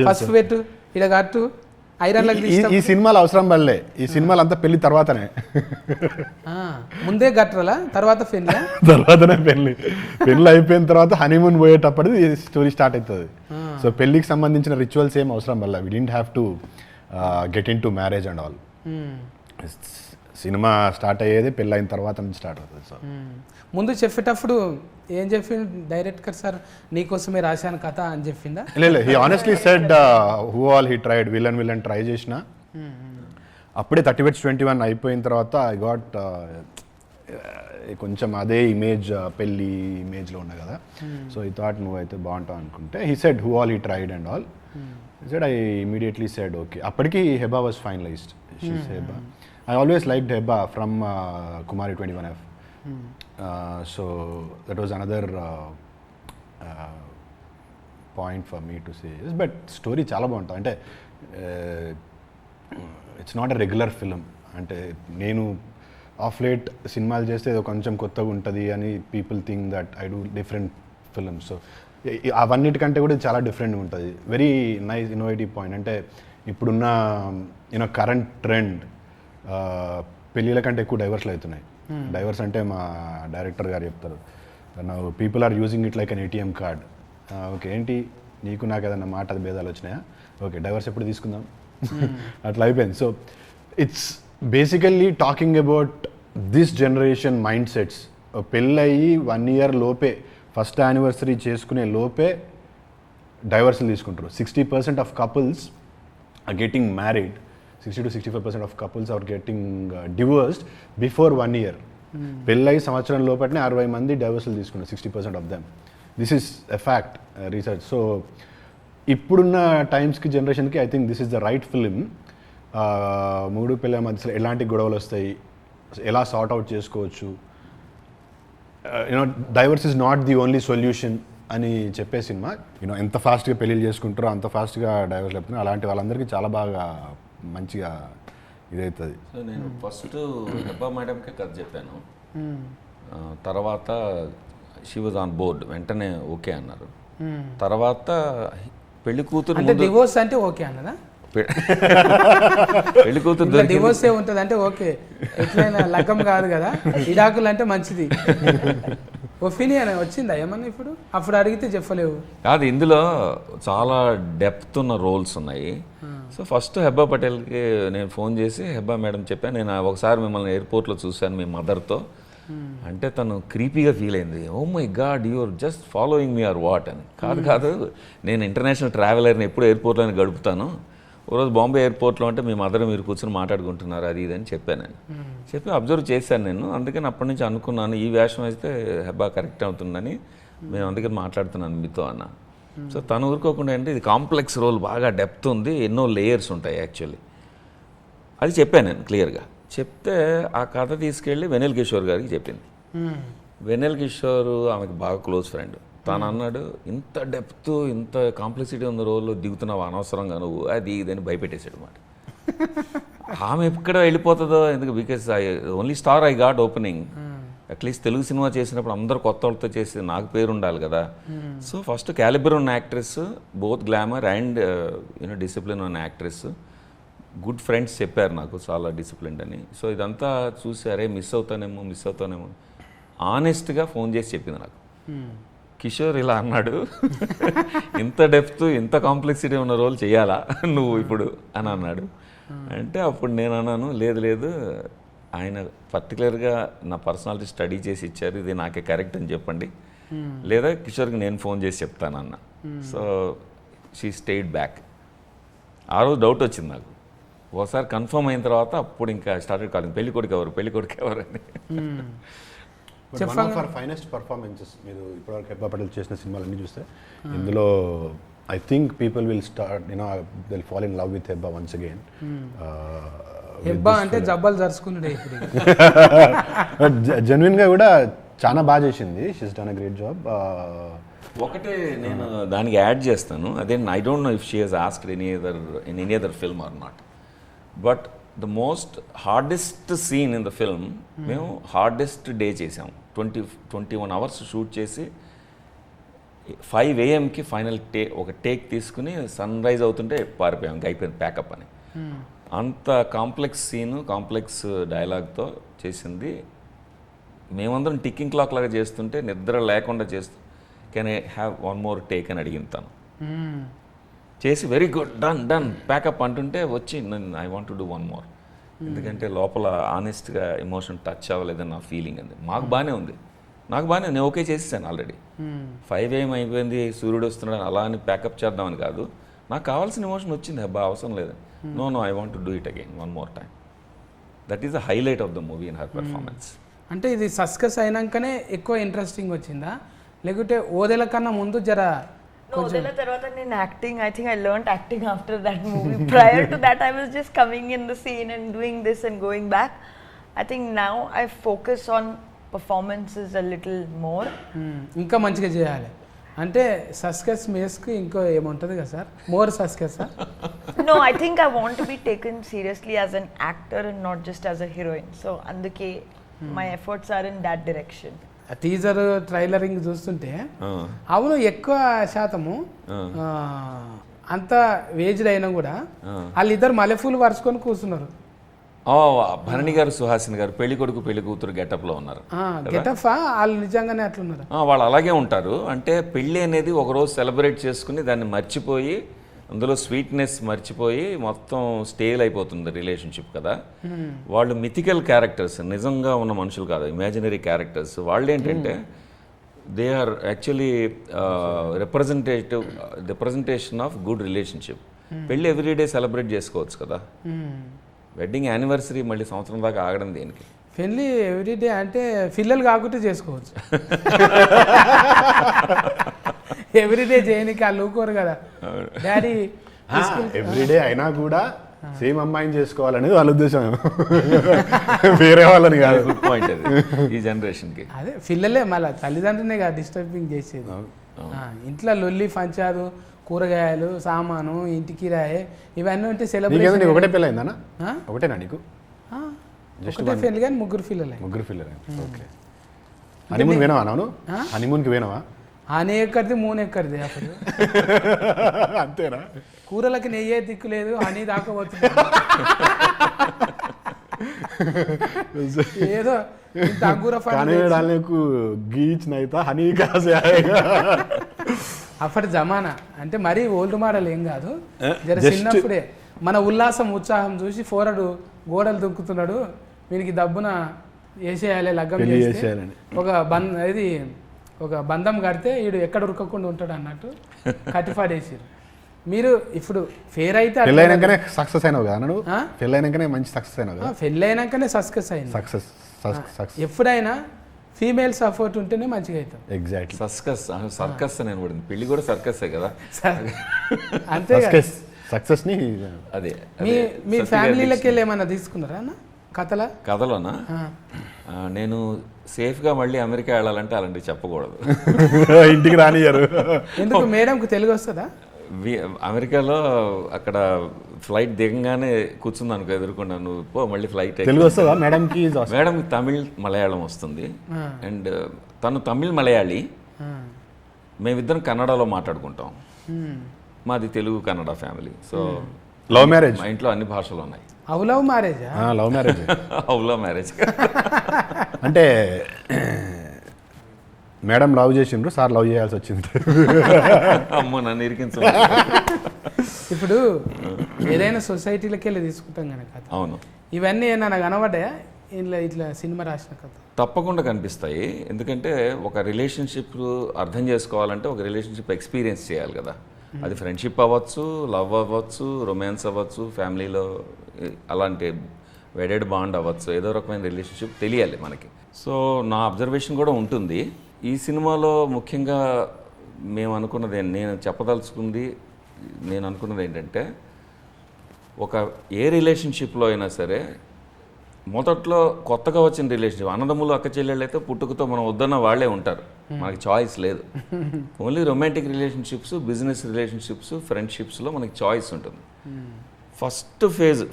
పసుపు పెట్టు, ఇడ కట్టు, ఐరన్లకు.
ఈ సినిమాలు అవసరం పడలే, ఈ సినిమాలు అంతా పెళ్లి తర్వాతనే.
ముందే గట్రలా, తర్వాతనే
పెళ్లి అయిపోయిన తర్వాత హనీమూన్ పోయేటప్పుడు స్టోరీ స్టార్ట్ అవుతుంది. సో పెళ్లికి సంబంధించిన రిచువల్స్ ఏం అవసరం పడలే. We didn't have to get into marriage and all. Cinema start అయ్యేది పెళ్ళి అయిన తర్వాత నుంచి స్టార్ట్ అవుతుంది. సో
ముందు చెప్పేటప్పుడు ఏం చెప్పిండు డైరెక్టర్ సార్, నీకోసమే రాశాను కథ అని చెప్పిందా?
లేదు, he honestly said who all he tried, villain try చేసిన. అప్పుడే 30-21 అయిపోయిన తర్వాత ఐ గాట్ కొంచెం అదే ఇమేజ్, పెళ్ళి ఇమేజ్లో ఉన్నా కదా. సో ఈ థాట్ నువ్వు అయితే బాగుంటావు అనుకుంటే, he said who all he tried and all. said I immediately said okay. Appadiki Heba was finalized. She's Heba. I always liked Heba from Kumari 21F. So that was another point for me to say yes. But story chala bagunta ante it's not a regular film. Ante nenu off late సినిమాలు చేస్తే ఏదో కొంచెం కొత్తగా ఉంటుంది అని people think that I do different films. So అవన్నిటికంటే కూడా చాలా డిఫరెంట్గా ఉంటుంది. Very nice innovative point. అంటే ఇప్పుడున్న కరెంట్ ట్రెండ్ పెళ్ళిళ్ళ కంటే ఎక్కువ డైవర్స్లు అవుతున్నాయి. డైవర్స్ అంటే మా డైరెక్టర్ గారు చెప్తారు, people are using it like an ATM card. Okay, ఏంటి నీకు నాకు ఏదన్నా మాట భేదాలు వచ్చినాయా, ఓకే డైవర్స్ ఎప్పుడు తీసుకుందాం, అట్లా అయిపోయింది. So it's basically talking about this generation mind sets. పెళ్ళయి 1 year లోపే ఫస్ట్ యానివర్సరీ చేసుకునే లోపే డైవర్సల్ తీసుకుంటారు. 60% of couples are getting married, 60 to 65% of couples are getting divorced before 1 year. పెళ్ళయి సంవత్సరం లోపలనే 60 మంది డైవర్సల్ తీసుకున్నారు, 60% of them. This is a fact, research. So ఇప్పుడున్న టైమ్స్కి జనరేషన్కి I think this is the right film. మూడు పిల్లల మధ్యలో ఎలాంటి గొడవలు వస్తాయి, ఎలా సార్ట్ అవుట్ చేసుకోవచ్చు, you know divorce is not the only solution అని చెప్పే సినిమా. యూనో ఎంత ఫాస్ట్గా పెళ్ళిళ్ళు చేసుకుంటారో అంత ఫాస్ట్గా డైవర్స్ లేపుతున్నారు. అలాంటి వాళ్ళందరికీ చాలా బాగా మంచిగా ఇదవుతుంది.
సో నేను ఫస్ట్ హెబ్బా మేడంకే కథ చెప్పాను, తర్వాత షీ వాజ్ ఆన్ బోర్డ్, వెంటనే ఓకే అన్నారు. తర్వాత పెళ్లి కూతురు
అంటే డివోర్స్ అంటే ఓకే అన్నదా?
పెళ్లి కూతురు
డివోర్స్ ఏ ఉంటుంది అంటే ఓకే, ఎట్లయినా లగ్గం కాదు కదా, ఇడాకులు అంటే మంచిది. ఒపీనియన్ వచ్చిందా ఏమన్నా ఇప్పుడు? అప్పుడు అడిగితే చెప్పలేవు
కాదు, ఇందులో చాలా డెప్త్ ఉన్న రోల్స్ ఉన్నాయి. సో ఫస్ట్ హెబ్బా పటేల్కి నేను ఫోన్ చేసి హెబ్బా మేడం చెప్పాను, నేను ఒకసారి మిమ్మల్ని ఎయిర్పోర్ట్లో చూశాను మీ మదర్తో, అంటే తను క్రీపీగా ఫీల్ అయింది. Oh my god, you're just following me or what అని. కాదు, నేను ఇంటర్నేషనల్ ట్రావెలర్ని ఎప్పుడు ఎయిర్పోర్ట్లోనే గడుపుతాను. ఓ రోజు బాంబే ఎయిర్పోర్ట్లో అంటే మీ మదర్ మీరు కూర్చొని మాట్లాడుకుంటున్నారు అది ఇది అని చెప్పాను. నేను చెప్పి అబ్జర్వ్ చేశాను నేను, అందుకని అప్పటి నుంచి అనుకున్నాను ఈ వేషం అయితే హెబ్బా కరెక్ట్ అవుతుందని, మేము అందుకని మాట్లాడుతున్నాను మీతో అన్న. సో తను ఊరుకోకుండా అంటే ఇది కాంప్లెక్స్ రోల్, బాగా డెప్త్ ఉంది, ఎన్నో లేయర్స్ ఉంటాయి యాక్చువల్లీ, అది చెప్పాను నేను క్లియర్గా. చెప్తే ఆ కథ తీసుకెళ్ళి వెన్నెల కిషోర్ గారికి చెప్పింది. వెన్నెల కిషోర్ ఆమెకు బాగా క్లోజ్ ఫ్రెండ్. తను అన్నాడు, ఇంత డెప్త్ ఇంత కాంప్లెక్సిటీ ఉన్న రోల్లో దిగుతున్నావు అనవసరంగా నువ్వు, అది ఇదని భయపెట్టేశాడు అన్నమాట. ఆమె ఎక్కడ వెళ్ళిపోతుందో ఎందుకు, because only star I got opening. At least Telugu cinema చేసినప్పుడు అందరూ కొత్త వాళ్ళతో చేసి నాకు పేరు ఉండాలి కదా. సో ఫస్ట్ క్యాలిబర్ ఉన్న actress, both glamour and you know discipline ఉన్న యాక్ట్రెస్. గుడ్ ఫ్రెండ్స్ చెప్పారు నాకు చాలా డిసిప్లిన్డ్ అని. సో ఇదంతా చూసి అరే మిస్ అవుతానేమో ఆనెస్ట్గా ఫోన్ చేసి చెప్పింది నాకు. కిషోర్ ఇలా అన్నాడు, ఇంత డెప్త్ ఇంత కాంప్లెక్సిటీ ఉన్న రోల్ చేయాలా నువ్వు ఇప్పుడు అని అన్నాడు. అంటే అప్పుడు నేను అన్నాను, లేదు ఆయన పర్టికులర్గా నా పర్సనాలిటీ స్టడీ చేసి ఇచ్చారు, ఇది నాకే కరెక్ట్ అని చెప్పండి, లేదా కిషోర్కి నేను ఫోన్ చేసి చెప్తానన్న. So she stayed back. ఆ రోజు డౌట్ వచ్చింది నాకు. ఒకసారి కన్ఫర్మ్ అయిన తర్వాత అప్పుడు ఇంకా స్టార్టెడ్ కాలింగ్, పెళ్లి కొడుకు ఎవరు అని.
One of our finest performances మీరు ఇప్పటివరకు హెబ్బా పటేల్ చేసిన సినిమాలన్నీ చూస్తే ఇందులో I think people will start will fall in love with Hebah once again.
Hebah అంటే జబ్బలు జరుచుకున్నాడు ఇప్పుడు.
జెన్యున్గా కూడా చాలా బాగా చేసింది, she's done a great job.
ఒకటే నేను దానికి యాడ్ చేస్తాను, అదే I don't know if she has asked any other film or not, but the most hardest scene in the film మేము హార్డెస్ట్ డే చేసాము. 21 hours షూట్ చేసి 5 AM ఫైనల్ ఒక టేక్ తీసుకుని సన్ రైజ్ అవుతుంటే పారిపోయాం, అయిపోయింది ప్యాకప్ అని. అంత కాంప్లెక్స్ సీను, కాంప్లెక్స్ డైలాగ్తో చేసింది. మేమందరం టిక్కింగ్ క్లాక్ లాగా చేస్తుంటే నిద్ర లేకుండా చేస్తూ can I have 1 more take అని అడిగింది తను. చేసి వెరీ గుడ్ డన్ ప్యాకప్ అంటుంటే వచ్చి I want to do 1 more, ఎందుకంటే లోపల ఆనెస్ట్గా ఎమోషన్ టచ్ అవ్వలేదని నా ఫీలింగ్ అంది. మాకు బాగానే ఉంది, నాకు బాగానే, నేను ఓకే చేసేసాను ఆల్రెడీ. 5 AM అయిపోయింది, సూర్యుడు వస్తున్నాడు అలా అని ప్యాకప్ చేద్దామని కాదు, నాకు కావాల్సిన ఎమోషన్ వచ్చింది, అబ్బా అవసరం లేదు, no I want to do it again 1 more time. That is the highlight of the movie in her performance.
అంటే ఇది సస్కస్ అయినాకనే ఎక్కువ ఇంట్రెస్టింగ్ వచ్చిందా, లేకుంటే ఓదెల కన్నా ముందు జర?
ఓదెల తర్వాత నేను acting, I think I learned acting after that movie. Prior to that I was just coming in the scene and doing this and going back. I think now I focus on performances a little more.
ఇంకా మంచిగా చేయాలి అంటే సస్కస్ మేస్కి ఇంకో ఏముంటుంది కదా sir, more success?
No, I think I want to be taken seriously as an actor and not just as a heroine. So అందుకే my efforts are in that direction.
Teaser ట్రైలరింగ్ చూస్తుంటే అవును ఎక్కువ శాతము అంత వేజ్డ్ అయినా కూడా వాళ్ళిద్దరు మల్లెపూలు పరుచుకొని కూర్చున్నారు.
భరణి గారు, సుహాసిని గారు పెళ్లి కొడుకు పెళ్లి కూతురు గెటప్లో ఉన్నారు.
గెటప్ వాళ్ళు నిజంగానే అట్లున్నారు.
వాళ్ళు అలాగే ఉంటారు. అంటే పెళ్ళి అనేది ఒకరోజు సెలబ్రేట్ చేసుకుని దాన్ని మర్చిపోయి అందులో స్వీట్నెస్ మర్చిపోయి మొత్తం స్టేల్ అయిపోతుంది రిలేషన్షిప్ కదా. వాళ్ళు మిథికల్ క్యారెక్టర్స్, నిజంగా ఉన్న మనుషులు కాదు, ఇమాజినరీ క్యారెక్టర్స్. వాళ్ళు ఏంటంటే they are actually representation of good relationship. పెళ్ళి ఎవ్రీడే సెలబ్రేట్ చేసుకోవచ్చు కదా. వెడ్డింగ్ యానివర్సరీ మళ్ళీ సంవత్సరం దాకా ఆగడం దేనికి?
పెళ్ళి ఎవ్రీడే అంటే పిల్లలు కాకుంటే చేసుకోవచ్చు. ఎవ్రీడే చేయనికి వాళ్ళు ఊరుకోరు కదా డాడీ.
ఎవ్రీడే అయినా కూడా సేమ్ అమ్మాయిని చేసుకోవాలనేది వాళ్ళ ఉద్దేశం, వేరే వాళ్ళని కాదు.
గుడ్ పాయింట్ అది ఈ జనరేషన్కి.
అదే పిల్లలే మళ్ళీ తల్లిదండ్రులే కదా డిస్టర్బింగ్ చేసేది. ఇంట్లో లొల్లి పంచాదు, కూరగాయలు, సామాను, ఇంటి కిరాయి ఇవన్నీ ఉంటే సెలబ్రేషన్.
నీకు ఒకటే పెళ్ళి అయిందన్నా? ఒకటేనా నీకు?
ఒకటే పెళ్ళి కానీ ముగ్గురు పిల్లలే.
ముగ్గురు పిల్లలే. ఓకే. హనీమూన్ పోయినావా? నాను హనీమూన్కి పోయినావా?
హనీ ఎక్కడిది, మూన్ ఎక్కడిది. అప్పుడు
అంతేనా?
కూరలకి నెయ్యే దిక్కు లేదు, హనీ దాకపోతుంది. ఏదో ఇంత అంగూర హనీ అప్పటి జమానా అంటే మరీ ఓల్డ్ మోడల్ ఏం కాదు, జర చిన్నప్పుడే మన ఉల్లాసం ఉత్సాహం చూసి ఫోరడు గోడలు దుక్కుతున్నాడు, వీనికి దబ్బున వేసేయాలి లగ్గం చేస్తే ఒక బంధం కడితే వీడు ఎక్కడ ఉరకకుండా ఉంటాడు అన్నట్టు కట్టిపాడేసారు. మీరు ఇప్పుడు ఫేర్ అయితే
పెళ్ళైనాకనే సక్సెస్ అయినావు కదా నువ్వు? పెళ్ళైనాకనే మంచి సక్సెస్ అయినావు కదా?
పెళ్ళైనాకనే సక్సెస్ అయింది.
సక్సెస్
ఎప్పుడైనా ఫీమేల్ సపోర్ట్ ఉంటేనే మంచిగా అవుతాం.
ఎగ్జాక్ట్లీ.
సర్కస్ నేను పడింది, పెళ్లి కూడా సర్కస్సే కదా.
అంతే
సక్సెస్ ని.
అదే
మీ ఫ్యామిలీలకి వెళ్ళి ఏమన్నా తీసుకున్నారా అన్న కథలోనా?
నేను సేఫ్గా మళ్ళీ అమెరికా వెళ్ళాలంటే అలాంటివి చెప్పకూడదు,
ఇంటికి రానియ్యారు.
ఎందుకు? మేడంకు తెలుగు వస్తుందా?
అమెరికాలో అక్కడ ఫ్లైట్ దిగంగానే కూర్చుంది అనుకో ఎదుర్కొన్నా, నువ్వు పో మళ్ళీ ఫ్లైట్.
తెలుగు వస్తుందా మేడంకి?
మేడంకి తమిళ్ మలయాళం వస్తుంది, అండ్ తను తమిళ్ మలయాళీ, మేమిద్దరం కన్నడలో మాట్లాడుకుంటాం. మాది Telugu Kannada family. So
love marriage.
మా ఇంట్లో అన్ని భాషలు ఉన్నాయి.
Love marriage?
Love marriage.
Love marriage
అంటే మేడం లవ్ చేసిండ్రు, సార్ లవ్ చేయాల్సి వచ్చింది.
అమ్మో నన్ను ఇరికించ.
ఇప్పుడు ఏదైనా సొసైటీలకి వెళ్ళి తీసుకుంటాం కనుక.
అవును.
ఇవన్నీ ఏమన్నా కనబడ్డాయా ఇట్లా సినిమా రాసిన కథ?
తప్పకుండా కనిపిస్తాయి. ఎందుకంటే ఒక రిలేషన్షిప్ అర్థం చేసుకోవాలంటే ఒక రిలేషన్షిప్ ఎక్స్పీరియన్స్ చేయాలి కదా. అది ఫ్రెండ్షిప్ అవ్వచ్చు, లవ్ అవ్వచ్చు, రొమాన్స్ అవ్వచ్చు, ఫ్యామిలీలో అలాంటి వెడెడ్ బాండ్ అవ్వచ్చు, ఏదో రకమైన రిలేషన్షిప్ తెలియాలి మనకి. సో నా అబ్జర్వేషన్ కూడా ఉంటుంది. ఈ సినిమాలో ముఖ్యంగా నేను అనుకున్నది ఏంటంటే ఒక ఏ రిలేషన్షిప్లో అయినా సరే మొదట్లో కొత్తగా వచ్చిన రిలేషన్షిప్, అన్నదమ్ములు అక్క చెల్లెళ్ళు అయితే పుట్టుకతో మనం వద్దన్న వాళ్ళే ఉంటారు, మనకి చాయిస్ లేదు. Only romantic relationships, business relationships, ఫ్రెండ్షిప్స్లో మనకి చాయిస్ ఉంటుంది. ఫస్ట్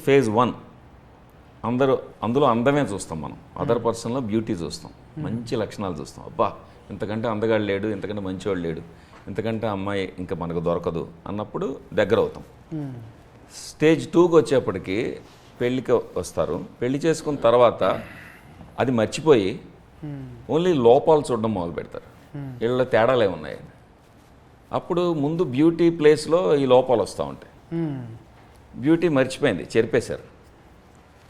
ఫేజ్ 1 అందులో అందమే చూస్తాం మనం, అదర్ పర్సన్లో బ్యూటీ చూస్తాం, మంచి లక్షణాలు చూస్తాం. అబ్బా ఇంతకంటే అందగాడు లేడు, ఇంతకంటే మంచివాడు లేడు, ఇంతకంటే అమ్మాయి ఇంకా మనకు దొరకదు అన్నప్పుడు దగ్గర అవుతాం. స్టేజ్ 2కి వచ్చేప్పటికి పెళ్ళికి వస్తారు. పెళ్లి చేసుకున్న తర్వాత అది మర్చిపోయి ఓన్లీ లోపాలు చూడడం మొదలు పెడతారు, వీళ్ళ తేడాలు ఏమున్నాయి. అప్పుడు ముందు బ్యూటీ ప్లేస్లో ఈ లోపాలు వస్తూ ఉంటాయి. బ్యూటీ మర్చిపోయింది, చెరిపేశారు,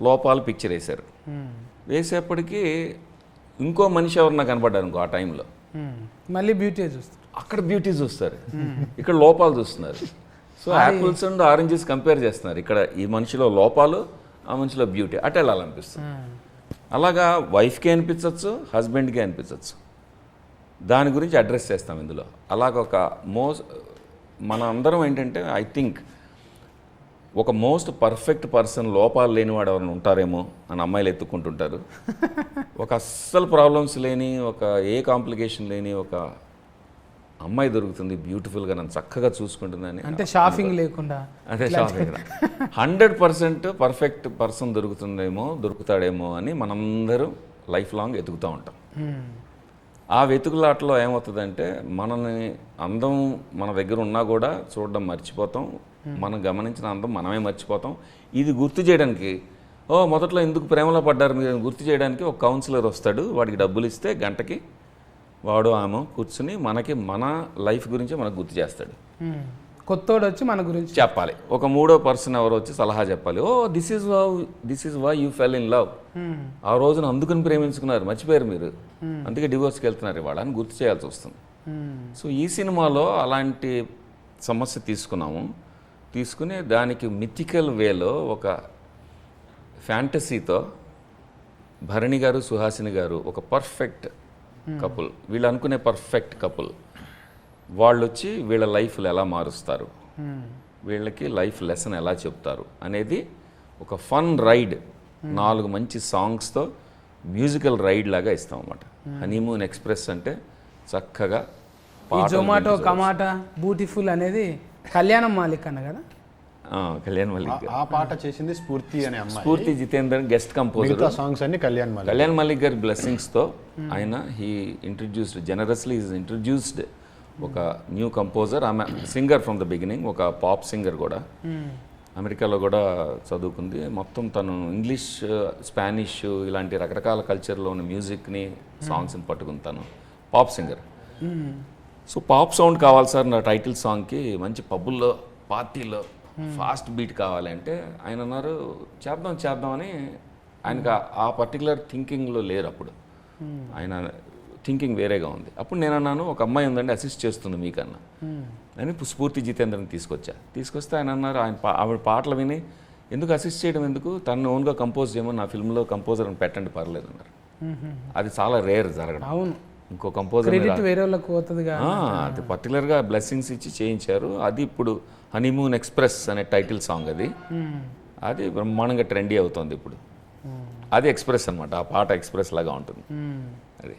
లోపాలు పిక్చర్ వేశారు. వేసేప్పటికీ ఇంకో మనిషి ఎవరన్నా కనపడ్డారు ఇంకో ఆ టైంలో,
మళ్ళీ బ్యూటీ చూస్తారు.
అక్కడ బ్యూటీ చూస్తారు, ఇక్కడ లోపాలు చూస్తున్నారు. So apples and oranges compare చేస్తున్నారు. ఇక్కడ ఈ మనిషిలో లోపాలు, ఆ మనిషిలో బ్యూటీ, అటు వెళ్ళాలనిపిస్తుంది. అలాగా వైఫ్కి అనిపించవచ్చు, హస్బెండ్కి అనిపించవచ్చు. దాని గురించి అడ్రస్ చేస్తాం ఇందులో. అలాగొక మన అందరం ఏంటంటే ఐ థింక్ ఒక మోస్ట్ పర్ఫెక్ట్ పర్సన్, లోపాలు లేనివాడు ఎవరైనా ఉంటారేమో అని అమ్మాయిలు ఎత్తుక్కుంటుంటారు. ఒక అస్సలు ప్రాబ్లమ్స్ లేని, ఒక ఏ కాంప్లికేషన్ లేని ఒక అమ్మాయి దొరుకుతుంది, బ్యూటిఫుల్గా నన్ను చక్కగా చూసుకుంటుందని.
అంటే షాపింగ్ లేకుండా,
అంటే షాపింగ్ 100% పర్ఫెక్ట్ పర్సన్ దొరుకుతాడేమో అని మనందరూ లైఫ్ లాంగ్ ఎతుకుతూ ఉంటాం. ఆ వెతుకులాటలో ఏమవుతుందంటే మనని అందం మన దగ్గర ఉన్నా కూడా చూడడం మర్చిపోతాం, మనం గమనించిన అందం మనమే మర్చిపోతాం. ఇది గుర్తు చేయడానికి మొదట్లో ఎందుకు ప్రేమలో పడ్డారు మీరు గుర్తు చేయడానికి ఒక కౌన్సిలర్ వస్తాడు. వాడికి డబ్బులు ఇస్తే గంటకి వాడు ఆమె కూర్చుని మన లైఫ్ గురించి మనకు గుర్తు చేస్తాడు.
కొత్తోడు వచ్చి మన గురించి
చెప్పాలి. ఒక మూడో పర్సన్ ఎవరో వచ్చి సలహా చెప్పాలి. Oh this is why you fell in love. ఆ రోజున అందుకని ప్రేమించుకున్నారు, మర్చిపోయారు మీరు, అందుకే డివోర్స్కి వెళ్తున్నారు ఇవాళ అని గుర్తు చేయాల్సి వస్తుంది. సో ఈ సినిమాలో అలాంటి సమస్య తీసుకుని దానికి మిథికల్ వేలో ఒక ఫ్యాంటసీతో భరణి గారు సుహాసిని గారు ఒక పర్ఫెక్ట్ కపుల్, వీళ్ళు అనుకునే పర్ఫెక్ట్ కపుల్, వాళ్ళు వచ్చి వీళ్ళ లైఫ్లు ఎలా మారుస్తారు, వీళ్ళకి లైఫ్ లెసన్ ఎలా చెప్తారు అనేది ఒక ఫన్ రైడ్, 4 మంచి సాంగ్స్తో మ్యూజికల్ రైడ్ లాగా ఇస్తాం అన్నమాట. హనీమూన్ ఎక్స్ప్రెస్ అంటే చక్కగా
ఈ జొమాటో కమాటా బ్యూటిఫుల్ అనేది కళ్యాణం మాలిక్ అన్న కదా.
కళ్యాణ్ మల్లిక్
ఆ పాట చేసింది స్ఫూర్తి అనే అమ్మాయి.
స్ఫూర్తి జితేందర్ గెస్ట్ కంపోజర్.
మిగతా సాంగ్స్ అన్ని కళ్యాణ్
మల్లిక్ గారి బ్లెస్సింగ్స్తో ఆయన జనరస్లీ ఇంట్రడ్యూస్డ్ ఒక న్యూ కంపోజర్. ఆమె సింగర్ ఫ్రమ్ ద బిగినింగ్, ఒక పాప్ సింగర్ కూడా, అమెరికాలో కూడా చదువుకుంది. మొత్తం తను ఇంగ్లీష్, స్పానిష్ ఇలాంటి రకరకాల కల్చర్లో ఉన్న మ్యూజిక్ని, సాంగ్స్ని పట్టుకుని తను pop singer. So pop sound కావాలి సార్ నా టైటిల్ సాంగ్కి, మంచి పబ్బుల్లో పార్టీలో ఫాస్ట్ బీట్ కావాలంటే ఆయన అన్నారు చేద్దామని. ఆయనకు ఆ పర్టికులర్ థింకింగ్లో లేరు అప్పుడు, ఆయన థింకింగ్ వేరేగా ఉంది. అప్పుడు నేను అన్నాను ఒక అమ్మాయి ఉందండి అసిస్ట్ చేస్తుంది మీకన్నా అని స్ఫూర్తి జితేంద్రని తీసుకొస్తే ఆయన అన్నారు ఆవిడ పాటలు విని ఎందుకు అసిస్ట్ చేయడం ఎందుకు, తను ఓన్గా కంపోజ్ చేయమని నా ఫిల్మ్లో కంపోజర్ అని పెట్టండి పర్లేదు అన్నారు. అది చాలా రేర్ జరగడం.
అవును,
ఇంకో కంపోజర్
వేరే వాళ్ళకి పోతుంది.
అది పర్టికులర్గా బ్లెస్సింగ్స్ ఇచ్చి చేయించారు. అది ఇప్పుడు హనీమూన్ ఎక్స్ప్రెస్ అనే టైటిల్ సాంగ్ అది బ్రహ్మాండంగా ట్రెండీ అవుతుంది ఇప్పుడు. అది ఎక్స్ప్రెస్ అనమాట, ఆ పాట ఎక్స్ప్రెస్ లాగా ఉంటుంది. అది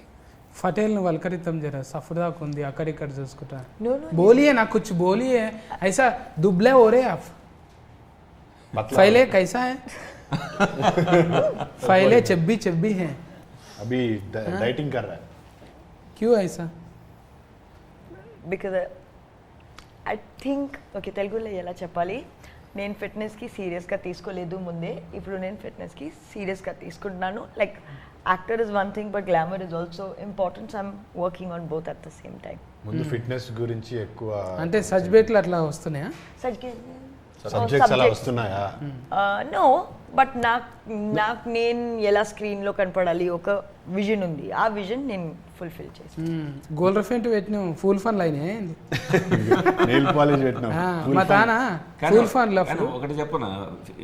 ఫటేల్ని వల్కరితం జరా సఫర్దాకు ఉంది అక్కడిక్కడ చూసుకుంటా. బోలియే నాకు కుछ बोलिए ऐसा दुबले हो रहे आप फैले कैसा है फैले चब्बी हैं
अभी डाइटिंग कर रहा है.
क्यों ऐसा?
బికాజ్ ఐ థింక్ ఓకే తెలుగులో ఎలా చెప్పాలి, నేను ఫిట్నెస్కి సీరియస్గా తీసుకోలేదు ముందే, ఇప్పుడు నేను ఫిట్నెస్కి సీరియస్గా తీసుకుంటున్నాను. Like actor is one thing but glamour is also important. So I'm working on both at the same time.
ముందు ఫిట్నెస్ గురించి ఎక్కువ
అంటే సబ్జెక్టులు అట్లా వస్తున్నాయా?
సబ్జెక్ట్స్ అలా వస్తున్నాయా?
నో, బట్ నాకు నేను ఎలా స్క్రీన్లో కనపడాలి ఒక విజన్ ఉంది, ఆ విజన్ నేను ఫుల్ఫిల్ చేసి.
గోల్డ్ ఫెంట్ పెట్టినాం ఫుల్ ఫన్ లైన్ ఏంది,
నెయిల్ పాలిష్ పెట్టినాం
మా తానా ఫుల్ ఫన్ లవ్.
ఒకటి చెప్పనా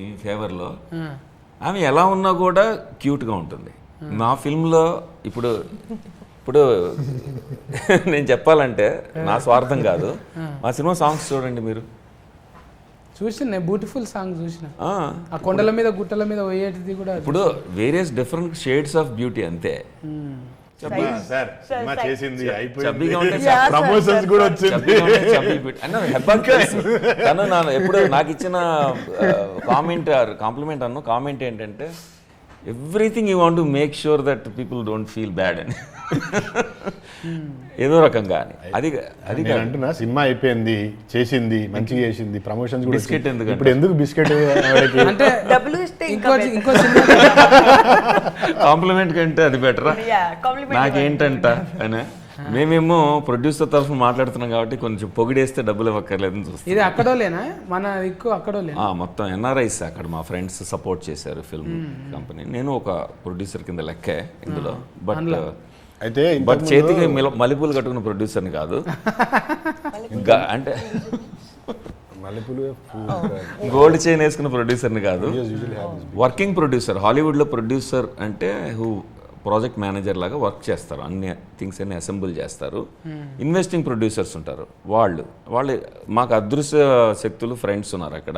ఈ ఫేవర్లో, ఆమె ఎలా ఉన్నా కూడా క్యూట్గా ఉంటుంది. నా ఫిల్మ్లో ఇప్పుడు నేను చెప్పాలంటే నా స్వార్థం కాదు, మా సినిమా సాంగ్స్ చూడండి మీరు.
చూసిన బ్యూటిఫుల్ సాంగ్ చూసిన, ఆ కొండల మీద గుట్టల మీద పోయేటిది కూడా.
ఇప్పుడు various different shades of beauty అంతే.
సార్ సినిమా చేసింది
చబ్బీగా ఉంటే
ప్రమోషన్స్ కూడా వచ్చింది.
తను ఎప్పుడు నాకు ఇచ్చిన కాంప్లిమెంట్ కామెంట్ ఏంటంటే everything you want to make sure that people don't feel bad అని ఏదో రకంగా అని. అది
అంటున్నా సినిమా అయిపోయింది, చేసింది, మంచిగా చేసింది, ప్రమోషన్స్ కూడా.
బిస్కెట్ ఎందుకు
ఇప్పుడు ఎందుకు బిస్కెట్
అంటే
డబ్బులు ఇస్తే
ఇంకో సినిమా
కాంప్లిమెంట్ కంటే అది బెటరా నాకేంటంట అని. మేమేమో ప్రొడ్యూసర్ తరఫున మాట్లాడుతున్నాం కాబట్టి కొంచెం పొగిడేస్తే డబ్బులు ఇవ్వక్కర్లేదని చూస్తాం.
ఇది అక్కడోలేనా మన ఎక్కువ అక్కడోలేనా?
మొత్తం ఎన్ఆర్ఐస్ అక్కడ మా ఫ్రెండ్స్ సపోర్ట్ చేశారు ఫిల్మ్ కంపెనీ. నేను ఒక ప్రొడ్యూసర్ కింద లెక్కే ఇందులో. బట్ చేతికి మల్లెపూలు కట్టుకున్న ప్రొడ్యూసర్ని కాదు, ఇంకా అంటే గోల్డ్ చైన్ వేసుకున్న ప్రొడ్యూసర్ని కాదు, వర్కింగ్ ప్రొడ్యూసర్. హాలీవుడ్లో ప్రొడ్యూసర్ అంటే ప్రాజెక్ట్ మేనేజర్ లాగా వర్క్ చేస్తారు, అన్ని థింగ్స్ అన్ని అసెంబుల్ చేస్తారు. ఇన్వెస్టింగ్ ప్రొడ్యూసర్స్ ఉంటారు, వాళ్ళు మాకు అదృశ్య శక్తులు ఫ్రెండ్స్ ఉన్నారు అక్కడ,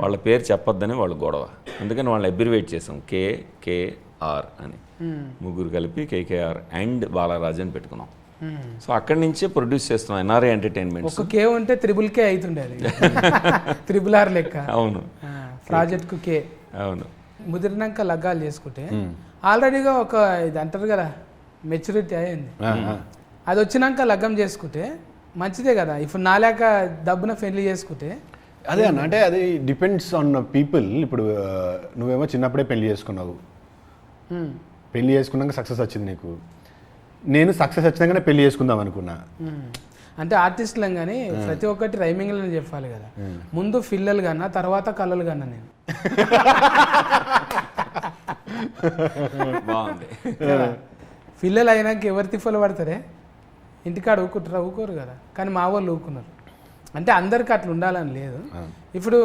వాళ్ళ పేరు చెప్పొద్దని వాళ్ళు గొడవ, అందుకని వాళ్ళని అబ్రివేట్ చేసాం KKR అని. ముగ్గురు కలిపి KKR అండ్ బాలరాజ్ అని పెట్టుకున్నాం. సో అక్కడి నుంచే ప్రొడ్యూస్ చేస్తున్నాం ఎన్ఆర్ఐ ఎంటర్టైన్మెంట్.
ఒక K ఉంటే త్రిబుల్ K అవుతుండే, RRR లెక్క.
అవును,
ప్రాజెక్ట్కు K.
అవును.
ముదిరినాక లగ్గాలు చేసుకుంటే ఆల్రెడీగా ఒక ఇది అంటారు కదా మెచ్యూరిటీ అయ్యింది, అది వచ్చినాక లగ్గం చేసుకుంటే మంచిదే కదా. ఇప్పుడు నాలేక డబ్బున పెళ్లి చేసుకుంటే
అదే అన్న, అంటే అది డిపెండ్స్ ఆన్ పీపుల్. ఇప్పుడు నువ్వేమో చిన్నప్పుడే పెళ్లి చేసుకున్నావు, పెళ్లి చేసుకున్నాక సక్సెస్ వచ్చింది నీకు. నేను సక్సెస్ వచ్చినాకనే పెళ్లి చేసుకుందాం అనుకున్నా.
అంటే ఆర్టిస్టులం కానీ ప్రతి ఒక్కటి రైమింగ్లో చెప్పాలి కదా. ముందు ఫిల్లలు కన్నా తర్వాత కళ్ళలు కన్నా నేను.
బాగుంది.
ఫిల్లలు అయినాక ఎవరు తిప్పలు పడతారే, ఇంటికాడ ఊకుంటారా? ఊకోరు కదా. కానీ మా వాళ్ళు ఊకున్నారు. అంటే అందరికి అట్లా ఉండాలని లేదు. ఇప్పుడు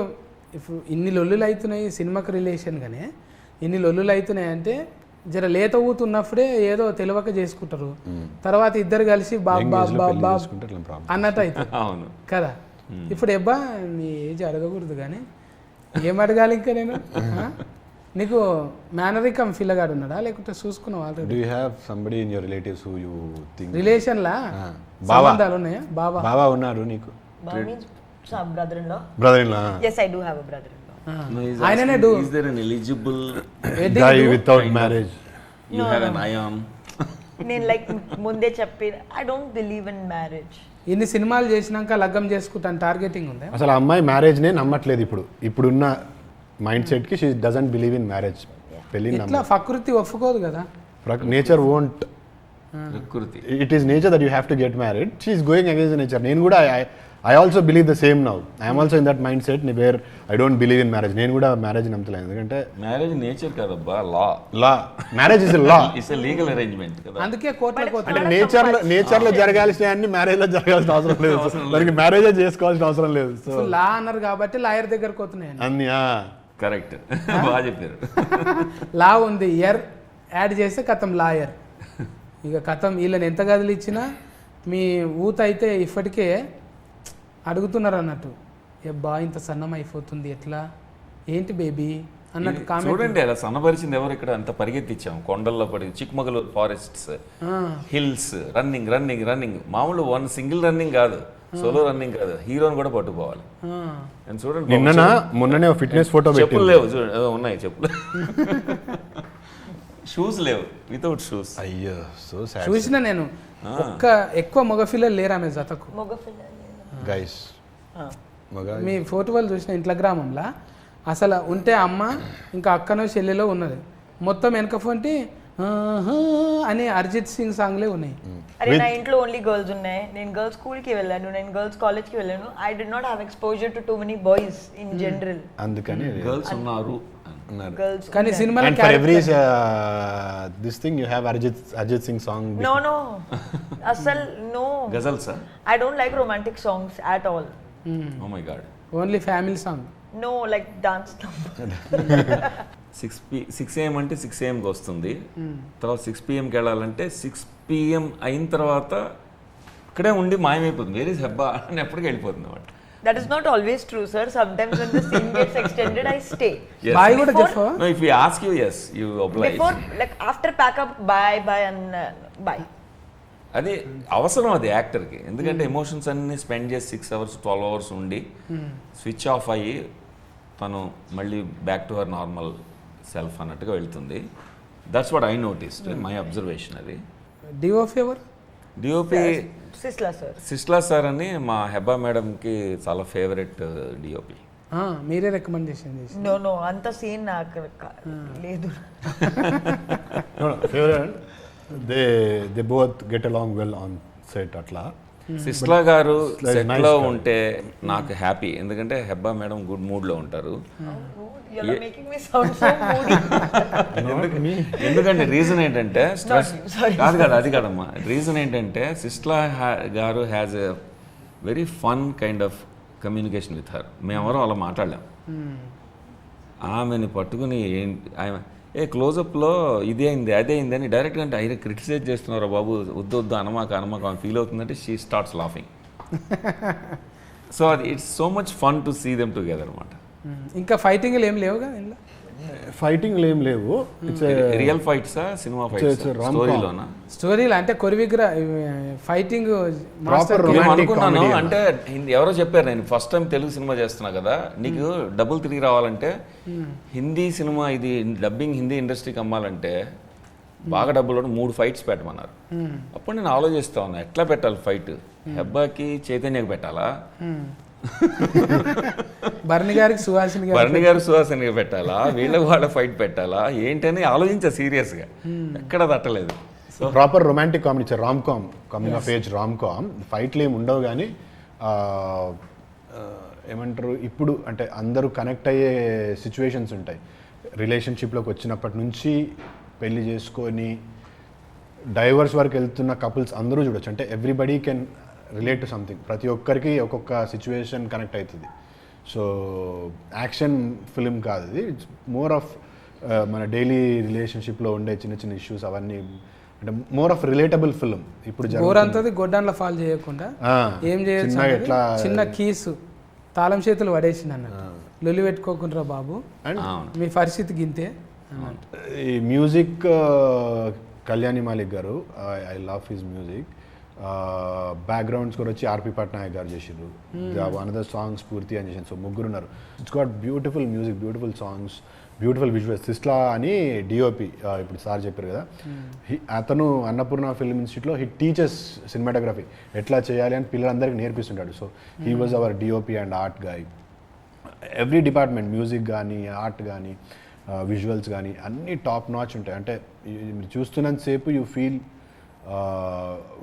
ఇన్ని లొల్లులు అవుతున్నాయి సినిమాకి రిలేషన్గానే, ఇన్ని లొల్లులు అవుతున్నాయి అంటే జర లేత ఊతున్నప్పుడే ఏదో తెలియక చేసుకుంటారు. తర్వాత ఇద్దరు కలిసి బాబ్ బాబ్ బాబ్ బాబ్ అన్నట్టు అవుతుంది
అవును
కదా. ఇప్పుడు ఎబ్బా నీ ఏజ్ అడగకూడదు కానీ ఏం అడగాలి ఇంకా నేను. నీకు మేనరికం ఫిల్లగాడు ఉన్నాడా లేకుంటే చూసుకున్నావు already?
Do you have somebody in your relatives who you think
రిలేషన్లా సంబంధాలు ఉన్నాయా?
బాబా ఉన్నారు నీకు?
Baba means some brother-in-law.
Brother-in-law.
Yes, I do have a brother-in-law.
ఆయననే do
Is there an eligible
Guy without marriage.
you have an ion?
నేను లైక్ ముందే చెప్పి I don't believe in marriage.
ఇన్ని సినిమాలు చేసినాక లగ్గం చేసుకుంటాను టార్గెటింగ్ ఉందా?
అసలు ఆ అమ్మాయి మ్యారేజ్నే నమ్మట్లేదు ఇప్పుడున్న మైండ్ సెట్కి. She doesn't believe in marriage. పెళ్ళి
ఇట్లా ప్రకృతి ఒప్పుకోదు కదా.
Nature won't.
ప్రకృతి.
It is nature that you have to get married. She is going against nature. నేను కూడా I also believe the same now. I'm also in that mind set where I don't believe in marriage. నేను కూడా మ్యారేజ్ నమ్మలేదు. ఎందుకంటే
మ్యారేజ్ నేచర్ కాదబ్బా,
law. Marriage is law.
It's a legal arrangement కదా.
అందుకే కోర్టులకు
అంటే నేచర్ లో జరగాల్సిన అన్ని మ్యారేజ్ లో జరగాల్సిన అవసరం లేదు. దానికి మ్యారేజ్ చేసుకోవాల్సిన అవసరం లేదు. సో
లా అన్నారు కాబట్టి లాయర్ దగ్గరకు పోతున్నాయి.
అన్ని
కరెక్ట్. బాగా చెప్పారు.
లా ఉంది, ఎర్ యాడ్ చేస్తే కథం లాయర్. ఇక కథం వీళ్ళని ఎంత గదులు ఇచ్చినా మీ ఊత అయితే ఇప్పటికే అడుగుతున్నారు అన్నట్టు, ఎబ్బా ఇంత సన్నం అయిపోతుంది ఎట్లా ఏంటి బేబీ అన్నట్టు కామెంట్.
చూడండి అలా సన్నపరిచింది ఎవరు ఇక్కడ? అంత పరిగెత్తిచ్చాం కొండల్లో పడి, Chikmagalur forests, hills, running running running. మామూలు వన్ సింగిల్ రన్నింగ్ కాదు, సోలో రన్నింగ్ కాదు, హీరోని కూడా పట్టుకోవాలి. చూడండి
మొన్ననే ఫిట్నెస్ ఫోటో
చెప్పులు లేవు, ఉన్నాయి చెప్పులు, షూస్ లేవు, వితౌట్ షూస్.
అయ్యో సో సాడ్.
చూసిన నేను ఎక్కువ మగ పిల్లలు లేరు ఆమె జతకు.
గైస్
మీ ఫోటో వాళ్ళు చూసిన ఇంట్లో గ్రామంలో అసలు ఉంటే అమ్మ ఇంకా అక్కనో చెల్లెలో ఉన్నది, మొత్తం వెనక ఫోన్టి అని అరిజిత్ సింగ్ సాంగ్లే ఉన్నాయి.
అరే నా ఇంట్లో ఓన్లీ గర్ల్స్ ఉన్నాయి. నేను గర్ల్స్ స్కూల్కి వెళ్ళాను, నేను గర్ల్స్ కాలేజ్కి వెళ్ళాను. I did not have exposure to too many boys in general.
అందుకని
గర్ల్స్ ఉన్నారు.
గర్ల్స్
కానీ సినిమాలో
and for every this thing you have Arjit Singh song.
No asal no
ghazals.
I don't like romantic songs at all.
Oh my god.
Only family song.
No, like dance number.
6 AM అంటే 6 AMకి వస్తుంది, తర్వాత 6 PMకి వెళ్ళాలంటే 6 PM అయిన తర్వాత ఇక్కడే ఉండి మాయమైపోతుంది. వేరే హెబ్బా అని ఎప్పటికీ వెళ్ళిపోతుంది అన్నమాట.
That is not always true, sir. Sometimes when the scene gets extended, I stay.
Yes.
Bye కూడా చెప్పు.
No, if we ask you, yes, you oblige.
Before, like after pack up, bye and bye.
అది అవసరం అది యాక్టర్కి. ఎందుకంటే ఎమోషన్స్ అన్ని స్పెండ్ చేసి 6 hours 12 hours ఉండి స్విచ్ ఆఫ్ అయ్యి తను మళ్ళీ back to her normal self అన్నట్టుగా వెళ్తుంది. That's what I noticed, my observation. అది
డిఓఫ్ ఎవరు?
DOP
Sisla, sir.
Sisla sir అని మా హెబ్బా మేడంకి చాలా ఫేవరెట్ డిఓపి.
మీరే రికమెండేషన్ చేసి?
No, anta scene నాకు లేదు.
No, favorite. They both get along well on set అట్లా.
సిస్లా గారు
nice
సెట్లో
guy.
ఉంటే నాకు హ్యాపీ, ఎందుకంటే హెబ్బా మేడం గుడ్ మూడ్లో ఉంటారు.
You're making me sound so moody.
ఎందుకంటే రీజన్ ఏంటంటే స్ట్రెస్
sorry.
కాదు అది కాదమ్మా. రీజన్ ఏంటంటే సిస్లా గారు has a very fun kind of communication with her. మేమెవరూ అలా మాట్లాడలేం. ఆమెని పట్టుకుని ఆమె క్లోజప్లో ఇదే అయింది అదే అయింది అని డైరెక్ట్గా అంటే ఆయన క్రిటిసైజ్ చేస్తున్నారు, బాబు వద్దు అనమాక ఫీల్ అవుతుందంటే షీ స్టార్ట్స్ లాఫింగ్. సో అది it's so much fun to see them together అనమాట.
ఇంకా ఫైటింగ్ ఏం లేవుగా ఇందులో?
ఫైటింగ్ ఏం లేవు.
రియల్ ఫైట్సా సినిమా ఫైట్స్ స్టోరీలోనా?
స్టోరీలు అంటే కొరివిగ్రా ఫైటింగ్
అనుకున్నాను. అంటే ఎవరో చెప్పారు, నేను ఫస్ట్ టైం తెలుగు సినిమా చేస్తున్నా కదా, నీకు డబ్బులు తిరిగి రావాలంటే హిందీ సినిమా ఇది డబ్బింగ్ హిందీ ఇండస్ట్రీకి అమ్మాలంటే బాగా డబ్బులు 3 ఫైట్స్ పెట్టమన్నారు. అప్పుడు నేను ఆలోచిస్తా ఉన్నా ఎట్లా పెట్టాలి ఫైట్. హెబ్బాకి చైతన్యకి పెట్టాలా,
భరణి గారికి
సుహాసినికి పెట్టాలా, వాళ్ళ ఫైట్ పెట్టాలా ఏంటని ఆలోచించా సీరియస్గా. ఎక్కడ తట్టలేదు.
సో
ప్రాపర్ రొమాంటిక్ కామెడీ ఇచ్చారు, rom com, coming of age rom com. ఫైట్లు ఏమి ఉండవు కానీ ఏమంటారు ఇప్పుడు అంటే అందరూ కనెక్ట్ అయ్యే సిచ్యువేషన్స్ ఉంటాయి. రిలేషన్షిప్లోకి వచ్చినప్పటి నుంచి పెళ్లి చేసుకొని డైవర్స్ వరకు వెళ్తున్న కపుల్స్ అందరూ చూడొచ్చు. అంటే everybody can relate to something, ప్రతి ఒక్కరికి ఒక్కొక్క సిచ్యువేషన్ కనెక్ట్ అవుతుంది. సో యాక్షన్ ఫిలిం కాదు ఇది, ఇట్స్ మోర్ ఆఫ్ మన డైలీ రిలేషన్షిప్లో ఉండే చిన్న చిన్న ఇష్యూస్ అవన్నీ, అంటే మోర్ ఆఫ్ రిలేటబుల్ ఫిలిం. ఇప్పుడు
గోరంతది గొడ్డాన్లో ఫాల్ చేయకుండా ఏం చేయొచ్చు
చిన్నగా
అన్నది
ఎట్లా
చిన్న కీసు తాళం చేతులు పడేసింది అన్నట్టు, లొల్లి పెట్టుకోకుండా బాబు మీ పరిస్థితి గింతే అన్నట్టు.
ఈ మ్యూజిక్ కళ్యాణి మాలిక్ గారు, I love his music. Background score వచ్చి ఆర్పి పట్నాయక్ గారు చేసిండ్రు. అనదర్ సాంగ్స్ పూర్తి అని చేసింది. సో ముగ్గురు ఉన్నారు. It's got beautiful music, beautiful songs, beautiful visuals. సిస్లా అని డిఓపి ఇప్పుడు సార్ చెప్పారు కదా, అతను అన్నపూర్ణ ఫిల్మ్ ఇన్స్టిట్యూట్లో హీ టీచర్స్ సినిమాటోగ్రఫీ ఎట్లా చేయాలి అని పిల్లలందరికీ నేర్పిస్తుంటాడు. So he was our DOP and art guy. Every department, music కానీ, ఆర్ట్ కానీ, విజువల్స్ కానీ అన్నీ టాప్ నాచ్ ఉంటాయి. అంటే మీరు చూస్తున్నంతసేపు you feel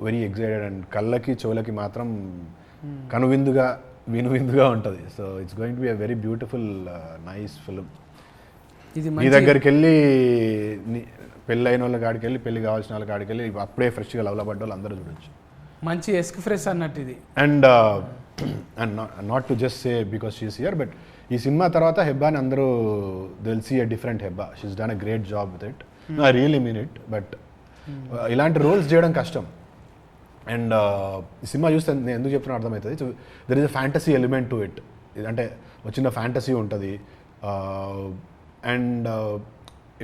very excited and కళ్ళకి చెవులకి మాత్రం వినువిందుగా ఉంటుంది. So it's going to be a very beautiful nice film.
ఇది
మీ దగ్గరికి వెళ్ళి పెళ్ళైన వాళ్ళ కాడికి వెళ్ళి, పెళ్లి కావాల్సిన వాళ్ళ కాడికి వెళ్ళి అప్పుడే ఫ్రెష్గా లవ్లో పడ్డ వాళ్ళు అందరూ చూడొచ్చు.
మంచి ఎస్క్ ఫ్రెష్ అన్నట్టు ఇది.
And not to just say because she's here, but ఈ సినిమా తర్వాత హెబ్బాని అందరూ will see a different Hebah. She's done a great job with it. I really mean it. But ఇలాంటి రోల్స్ చేయడం కష్టం. అండ్ ఈ సినిమా చూస్తే నేను ఎందుకు చెప్తున్నా అర్థమవుతుంది. There is a fantasy element to it. అంటే వచ్చిన ఫ్యాంటసీ ఉంటుంది. అండ్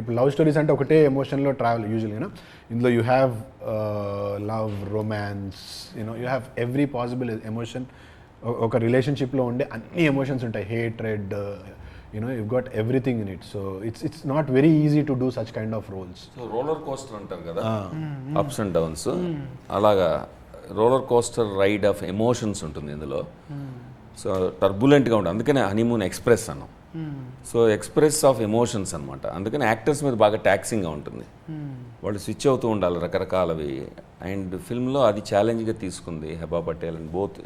ఇప్పుడు లవ్ స్టోరీస్ అంటే ఒకటే ఎమోషన్లో ట్రావెల్ యూజువల్గా. ఇందులో you have love, romance, you have every possible emotion. ఒక రిలేషన్షిప్లో ఉండే అన్ని ఎమోషన్స్ ఉంటాయి. Hatred, you've got everything in it. So it's not very easy to do such kind of roles.
So roller coaster అంటారు కదా, అప్స్ అండ్ డౌన్స్, అలాగా roller coaster ride of emotions ఉంటుంది ఇందులో. సో టర్బులెంట్గా ఉంటుంది, అందుకనే హనీమూన్ ఎక్స్ప్రెస్ అన్నాం. సో ఎక్స్ప్రెస్ ఆఫ్ ఎమోషన్స్ అనమాట. అందుకని యాక్టర్స్ మీద బాగా ట్యాక్సింగ్గా ఉంటుంది. వాళ్ళు స్విచ్ అవుతూ ఉండాలి రకరకాలవి. అండ్ ఫిల్మ్లో అది ఛాలెంజ్గా తీసుకుంది Heba Patel and both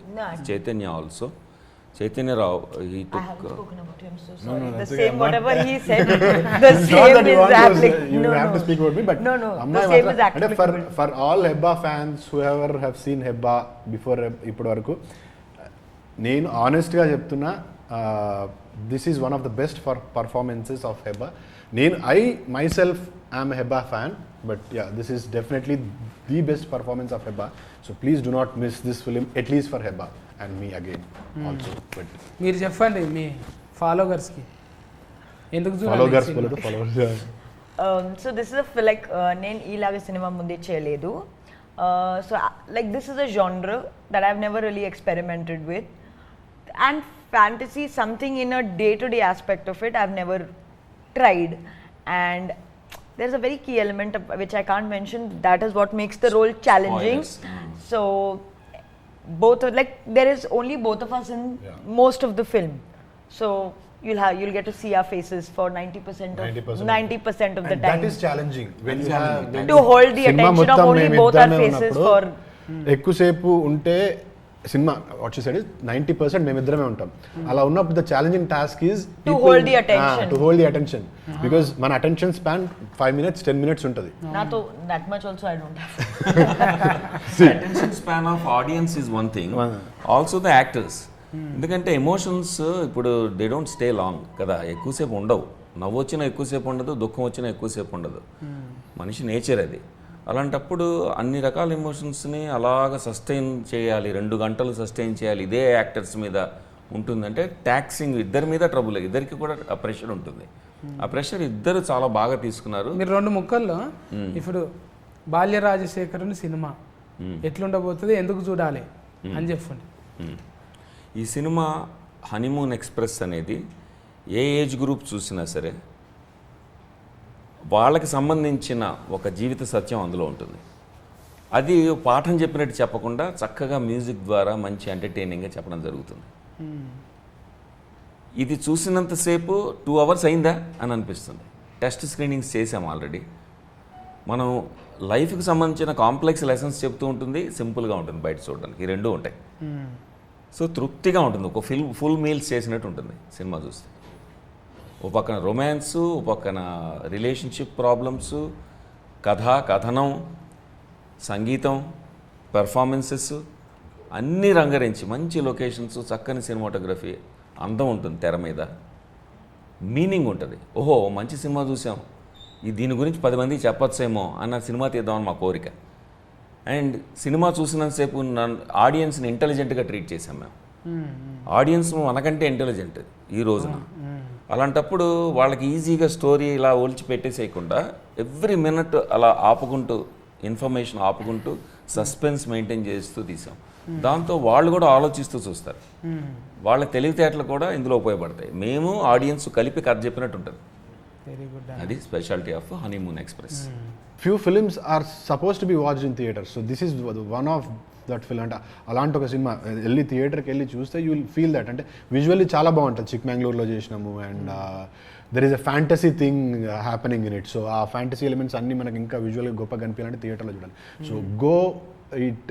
Chaitanya also. Chaitanya Rao, he
I
took.
haven't spoken about him, so sorry.
No,
The
that's
same,
okay.
whatever he said, the
Not
same
that you
is
want to,
applicable.
you have to speak about me, but
No, the
Amma
same
Matra-
is
అంటే
applicable.
for all Hebba fans whoever have seen Hebba before ఇప్పటి వరకు, నేను ఆనెస్ట్గా చెప్తున్నా, this is one of the best performances of Hebah. I myself I'm Hebah fan, but yeah, this is definitely the best performance of Hebah. So please do not miss this film, at least for Hebah and me again also. But
మీరు చెప్పండి మీ ఫాలోవర్స్కి ఎందుకు
ఫాలోవర్స్
చూడాలి?
So this is like నేను ఇలాగే సినిమా ముందే చేయలేదు. So like this is a genre that I've never really experimented with, and fantasy, something in a day-to-day aspect of it, I've never tried. And there's a very key element of, which I can't mention, that is what makes the role challenging. So both are like, there is only both of us in most of the film. So you'll get to see our faces for 90% of the
And
time.
that is challenging when you have
To hold the
cinema
attention of
మొత్తం
only
మేము
both our
ఇద్దరమే
faces
ఉన్నప్పుడు
for
ఎక్కువసేపు ఉంటే సినిమా వచ్చే సైడ్ 90% మేమిద్దరమే ఉంటాం. అలా ఉన్నప్పుడు the challenging task is
To hold the attention.
To hold the attention, because మన అటెన్షన్ స్పాన్ 5 minutes 10 minutes ఉంటుంది.
Nato that much also I don't have.
Attention span of audience is one thing, also the actors. ఎందుకంటే ఎమోషన్స్ ఇప్పుడు దే డోంట్ స్టే లాంగ్ కదా, ఎక్కువసేపు ఉండవు. నవ్వు వచ్చినా ఎక్కువసేపు ఉండదు, దుఃఖం వచ్చినా ఎక్కువసేపు ఉండదు. మనిషి నేచర్ అది. అలాంటప్పుడు అన్ని రకాల ఎమోషన్స్ని అలాగ సస్టైన్ చేయాలి, 2 గంటలు సస్టైన్ చేయాలి, ఇదే యాక్టర్స్ మీద ఉంటుందంటే ట్యాక్సింగ్, ఇద్దరి మీద ట్రబుల్, ఇద్దరికి కూడా ఆ ప్రెషర్ ఉంటుంది. ఆ ప్రెషర్ ఇద్దరు చాలా బాగా తీసుకున్నారు.
మీరు 2 ముక్కల్లో ఇప్పుడు బాల్య రాజశేఖరుని సినిమా ఎట్లుండబోతుంది, ఎందుకు చూడాలి అని చెప్పండి.
ఈ సినిమా హనీమూన్ ఎక్స్ప్రెస్ అనేది ఏ ఏజ్ గ్రూప్ చూసినా సరే వాళ్ళకి సంబంధించిన ఒక జీవిత సత్యం అందులో ఉంటుంది. అది పాఠం చెప్పినట్టు చెప్పకుండా చక్కగా మ్యూజిక్ ద్వారా మంచి ఎంటర్టైనింగ్గా చెప్పడం జరుగుతుంది. ఇది చూసినంతసేపు 2 hours అయిందా అని అనిపిస్తుంది. టెస్ట్ స్క్రీనింగ్స్ చేసాము ఆల్రెడీ. మనం లైఫ్కి సంబంధించిన కాంప్లెక్స్ లెసన్స్ చెప్తూ ఉంటుంది, సింపుల్గా ఉంటుంది బయట చూడడానికి, ఈ రెండూ ఉంటాయి. సో తృప్తిగా ఉంటుంది, ఒక ఫుల్ మీల్స్ చేసినట్టు ఉంటుంది సినిమా చూస్తే. ఓ పక్కన రొమాన్స్, ఓ పక్కన రిలేషన్షిప్ ప్రాబ్లమ్స్, కథనం, సంగీతం, పెర్ఫార్మెన్సెస్ అన్నీ రంగరించి మంచి లొకేషన్స్, చక్కని సినిమాటోగ్రఫీ, అందం ఉంటుంది తెర మీద, మీనింగ్ ఉంటుంది. ఓహో మంచి సినిమా చూసాం, దీని గురించి 10 మందికి చెప్పొచ్చేమో అన్న సినిమా తీద్దామని మా కోరిక. అండ్ సినిమా చూసినంతసేపు ఆడియన్స్ని ఇంటెలిజెంట్గా ట్రీట్ చేసాం మేము. ఆడియన్స్ మనకంటే ఇంటెలిజెంట్ ఈ రోజున. అలాంటప్పుడు వాళ్ళకి ఈజీగా స్టోరీ ఇలా ఒలిచి పెట్టేసేయకుండా ఎవ్రీ మినిట్ అలా ఆపుకుంటూ, ఇన్ఫర్మేషన్ ఆపుకుంటూ, సస్పెన్స్ మెయింటైన్ చేస్తూ తీసాం. దాంతో వాళ్ళు కూడా ఆలోచిస్తూ చూస్తారు. వాళ్ళ తెలివితేటలు కూడా ఇందులో ఉపయోగపడతాయి. మేము ఆడియన్స్ కలిపి కథ చెప్పినట్టు ఉంటుంది.
Very good.
అది speciality of Honeymoon Express.
Few films are supposed to be watched in theaters, so this is one of that film. అంటే అలాంటి ఒక సినిమా వెళ్ళి థియేటర్కి వెళ్ళి చూస్తే యూ విల్ ఫీల్ దట్. అంటే విజువల్లీ చాలా బాగుంటుంది. చిక్మంగళూరులో చేసినాము and there is a fantasy thing happening in it. So ఆ ఫ్యాంటసీ ఎలిమెంట్స్ అన్నీ మనకి ఇంకా విజువల్గా గొప్పగా కనిపించాలంటే థియేటర్లో చూడాలి. సో గో ఇట్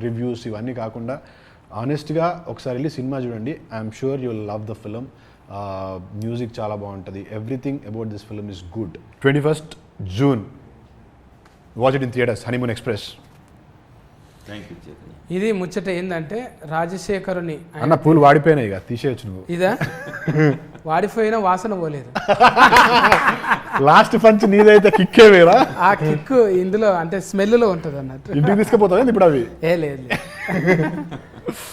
రివ్యూస్ ఇవన్నీ కాకుండా ఆనెస్ట్గా ఒకసారి వెళ్ళి సినిమా చూడండి. I'm sure you will love the film. Music చాలా బాగుంటుంది. Everything about this film is good. 21st June watch it in theatres, honeymoon express.
Thank you Chaitanya.
ఇది ముచ్చట ఏంటంటే రాజశేఖరుని
అన్న పూలు వాడిపోయినాయి ఇక తీసేయచ్చు నువ్వు.
ఇదా వాడిపోయినా వాసన పోలేదు.
లాస్ట్ పంచ్ నీదైతే కిక్కే వేరా.
ఆ కిక్ ఇందులో అంటే స్మెల్లో ఉంటుంది అన్నట్టు.
ఇంటికి తీసుకుపోతావు ఇప్పుడు అవి.
లేదు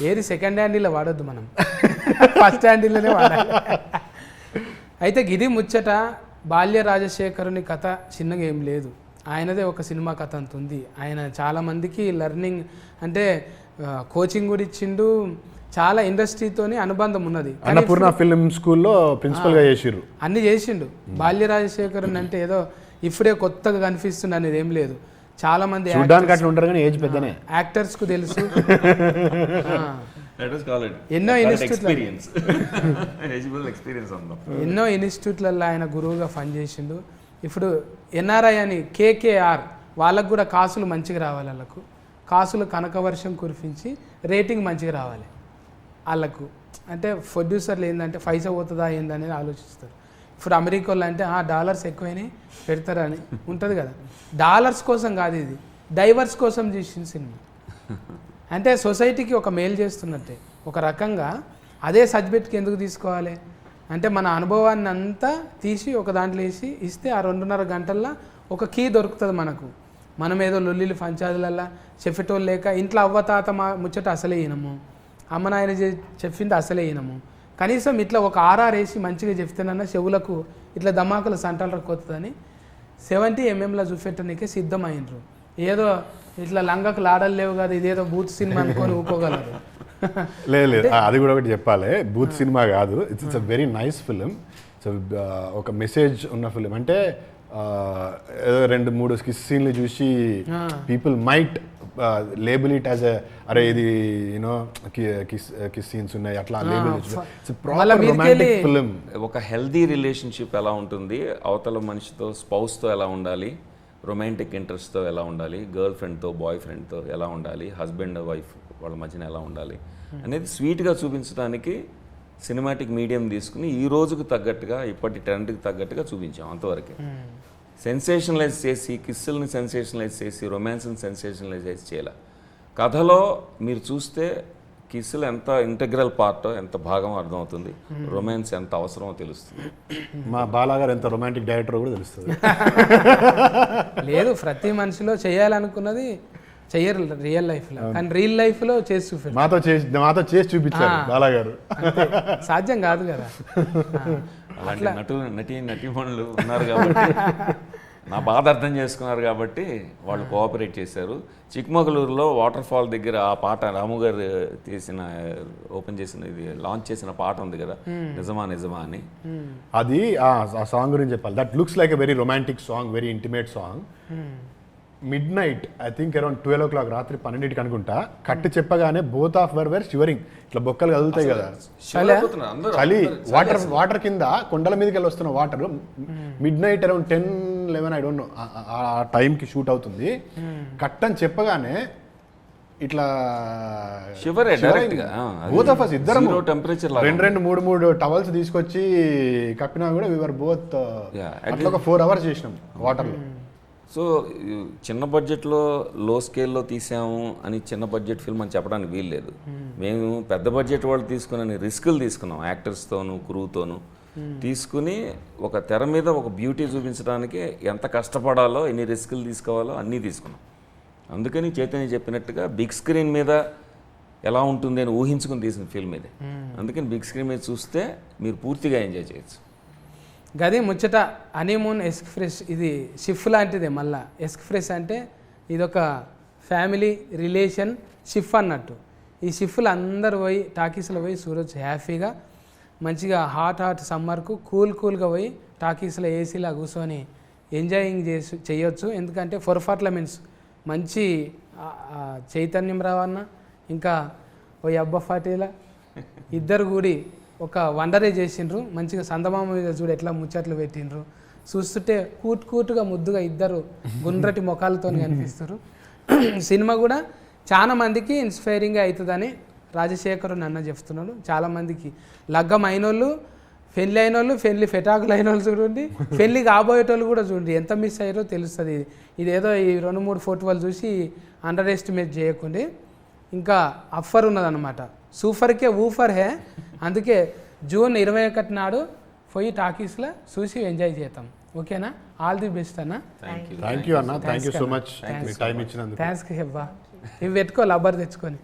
ఏది సెకండ్ హ్యాండిల్లో వాడొద్దు, మనం ఫస్ట్ హ్యాండిల్లోనే వాడాలి. అయితే ఇది ముచ్చట. బాల్య రాజశేఖరుని కథ చిన్నగా ఏం లేదు, ఆయనదే ఒక సినిమా కథ అంత ఉంది. ఆయన చాలామందికి లెర్నింగ్ అంటే కోచింగ్ కూడా ఇచ్చిండు, చాలా ఇండస్ట్రీతోని అనుబంధం ఉన్నది.
అన్నపూర్ణ ఫిల్మ్ స్కూల్లో ప్రిన్సిపల్గా చేసిర్రు,
అన్ని చేసిండు. బాల్య రాజశేఖరుని అంటే ఏదో ఇప్పుడే కొత్తగా కనిపిస్తుంది అనేది ఏం లేదు. చాలా మంది
చూడడానికి అట్లా ఉంటారు కానీ ఏజ్ పెద్దనే.
యాక్టర్స్ కు తెలుసు. ఎన్నో ఇన్స్టిట్యూట్లలో ఆయన గురువుగా పనిచేసిండు. ఇప్పుడు ఎన్ఆర్ఐ అని కేకేఆర్ వాళ్ళకు కూడా కాసులు మంచిగా రావాలి. వాళ్ళకు కాసులు కనకవర్షం కురిపించి రేటింగ్ మంచిగా రావాలి వాళ్ళకు. అంటే ప్రొడ్యూసర్లు ఏంటంటే పైసా పోతుందా ఏందనేది ఆలోచిస్తారు. ఇప్పుడు అమెరికాలో అంటే డాలర్స్ ఎక్కువైనాయి పెడతారని ఉంటుంది కదా. డాలర్స్ కోసం కాదు, ఇది డైవర్స్ కోసం చేసిన సినిమా. అంటే సొసైటీకి ఒక మేలు చేస్తున్నట్టే. ఒక రకంగా అదే సబ్జెక్ట్కి ఎందుకు తీసుకోవాలి అంటే మన అనుభవాన్ని అంతా తీసి ఒక దాంట్లో వేసి ఇస్తే ఆ 2.5 గంటల్లో ఒక కీ దొరుకుతుంది మనకు. మనం ఏదో లొల్లిలు పంచాదులల్లా చెప్పేటోళ్ళు లేక ఇంట్లో అవ్వతాత ముచ్చట అసలే వినము, అమ్మ నాయన చెప్పింది అసలే వినము. కనీసం ఇట్లా ఒక ఆర్ఆర్ వేసి మంచిగా చెప్తేనన్నా చెవులకు ఇట్లా దమాకులు సంటలు కొత్తదని 70 mm చూపెట్టడానికే సిద్ధమైనరు. ఏదో ఇట్లా లంగకు లాడలు లేవు కదా, ఇదేదో బూత్ సినిమా అనుకొని ఊకోగలరు.
లేదు అది కూడా ఒకటి చెప్పాలి. బూత్ సినిమా కాదు, it's a very nice film. So ఒక మెసేజ్ ఉన్న ఫిలిం. అంటే ఏదో 2-3 కిస్ సీన్లు చూసి people might label it as అరే ఇది యూనో కిస్ సీన్స్ ఉన్నాయి అట్లా లేబుల్ రొమాంటిక్ ఫిలిం.
ఒక హెల్దీ రిలేషన్షిప్ ఎలా ఉంటుంది, అవతల మనిషితో స్పౌస్తో ఎలా ఉండాలి, రొమాంటిక్ ఇంట్రెస్ట్తో ఎలా ఉండాలి, గర్ల్ ఫ్రెండ్తో బాయ్ ఫ్రెండ్తో ఎలా ఉండాలి, హస్బెండ్ వైఫ్ వాళ్ళ మధ్యన ఎలా ఉండాలి అనేది స్వీట్గా చూపించడానికి సినిమాటిక్ మీడియం తీసుకుని ఈ రోజుకు తగ్గట్టుగా ఇప్పటి ట్రెండ్కి తగ్గట్టుగా చూపించాం. అంతవరకే సెన్సేషనలైజ్ చేసి కిస్సుల్ని సెన్సేషనలైజ్ చేసి రొమాన్స్ని సెన్సేషనలైజ్ చేయాల. కథలో మీరు చూస్తే కిస్సులు ఎంత ఇంటగ్రల్ పార్ట్, ఎంత భాగం అర్థమవుతుంది, రొమాన్స్ ఎంత అవసరమో తెలుస్తుంది.
మా బాలాగారు ఎంత రొమాంటిక్ డైరెక్టర్ కూడా తెలుస్తుంది.
లేదు ప్రతి మనిషిలో చేయాలనుకున్నది చెయ్యరు రియల్ లైఫ్లో, కానీ రియల్ లైఫ్లో చేసి చూపించారు.
మాతో చేసి చూపించారు బాలాగారు.
సాధ్యం కాదు కదా.
అలాంటి నటీమణులు ఉన్నారు కాబట్టి నా బాధ అర్థం చేసుకున్నారు కాబట్టి వాళ్ళు కోఆపరేట్ చేశారు. చిక్మగళూరులో వాటర్ ఫాల్ దగ్గర ఆ పాట రాము గారు ఓపెన్ చేసిన ఇది లాంచ్ చేసిన పాట ఉంది కదా, నిజమా నిజమా అని.
అది ఆ సాంగ్ గురించి చెప్పాలి. That looks like a very romantic song, very intimate song. midnight, I think around 12 o'clock, రాత్రి 12కి అనుకుంటా, కట్టి చెప్పగానే బోత్ ఆఫ్ వర్ షివరింగ్. ఇట్లా బొక్కలు కదులుతాయి కదా, చలి. వాటర్ కింద కొండల మీదకి వెళ్ళి వస్తున్న water. Mid night around 10 11 I don't no ఆ టైంకి షూట్ అవుతుంది. కట్ అని చెప్పగానే ఇట్లా
Shiver ఏ direct గా.
బోత్ ఆఫ్ us ఇద్దరం
Zero temperature లాగా
రెండు మూడు టవల్స్ తీసుకొచ్చి కప్పినా కూడా వివర్ బోత్
Yeah,
అట్లా ఒక 4 hours చేసినాం వాటర్లో.
సో చిన్న బడ్జెట్లో లో స్కేల్లో తీసాము అని చిన్న బడ్జెట్ ఫిల్మ్ అని చెప్పడానికి వీల్లేదు. మేము పెద్ద బడ్జెట్ వాళ్ళు తీసుకుని రిస్కులు తీసుకున్నాం, యాక్టర్స్తోనూ క్రూతోనూ తీసుకుని ఒక తెర మీద ఒక బ్యూటీ చూపించడానికి ఎంత కష్టపడాలో, ఎన్ని రిస్కులు తీసుకోవాలో అన్నీ తీసుకున్నాం. అందుకని చైతన్య చెప్పినట్టుగా బిగ్ స్క్రీన్ మీద ఎలా ఉంటుంది అని ఊహించుకుని తీసిన ఫిల్మ్ ఇది. అందుకని బిగ్ స్క్రీన్ మీద చూస్తే మీరు పూర్తిగా ఎంజాయ్ చేయొచ్చు.
గది ముచ్చట హనీమూన్ ఎక్స్ప్రెస్ ఇది షిఫ్ లాంటిదే. మళ్ళా ఎక్స్ప్రెస్ అంటే ఇదొక ఫ్యామిలీ రిలేషన్ షిఫ్ అన్నట్టు. ఈ షిఫ్లు అందరు పోయి టాకీస్లో పోయి చూడొచ్చు హ్యాపీగా, మంచిగా హాట్ సమ్మర్కు కూల్గా పోయి టాకీస్లో ఏసీలా కూర్చొని ఎంజాయింగ్ చేయొచ్చు. ఎందుకంటే పర్ఫార్మెన్స్ మంచి చైతన్యం రావన్న ఇంకా ఓ అబ్బా ఫాటీలా ఇద్దరు కూడి ఒక వండరే చేసిండ్రు. మంచిగా సందమామ మీద చూడు ఎట్లా ముచ్చట్లు పెట్టిండ్రు. చూస్తుంటే కూటుగా ముద్దుగా ఇద్దరు గుండ్రటి ముఖాలతో కనిపిస్తారు. సినిమా కూడా చాలా మందికి ఇన్స్పైరింగ్గా అవుతుందని రాజశేఖర్ అన్న చెప్తున్నాడు. చాలామందికి లగ్గం అయినోళ్ళు, పెళ్ళి అయినోళ్ళు, పెళ్ళి ఫెటాకులు అయిన వాళ్ళు చూడండి, పెళ్ళి కాబోయేటోళ్ళు కూడా చూడండి ఎంత మిస్ అయ్యారో తెలుస్తుంది. ఇదేదో ఈ 2-3 ఫోటోలు చూసి అండర్ ఎస్టిమేట్ చేయకండి. ఇంకా అఫర్ ఉన్నదన్నమాట, సూఫర్కే ఊఫర్ హే. అందుకే జూన్ 21 నాడు పోయి టాకీస్లో చూసి ఎంజాయ్ చేద్దాం. ఓకేనా? ఆల్ ది బెస్ట్ అన్న.
థ్యాంక్ యూ అన్న, thank you so much time ఇచ్చినందుకు.
థ్యాంక్స్ హెబ్బా. ఇవి పెట్టుకో లబ్బర్ తెచ్చుకొని.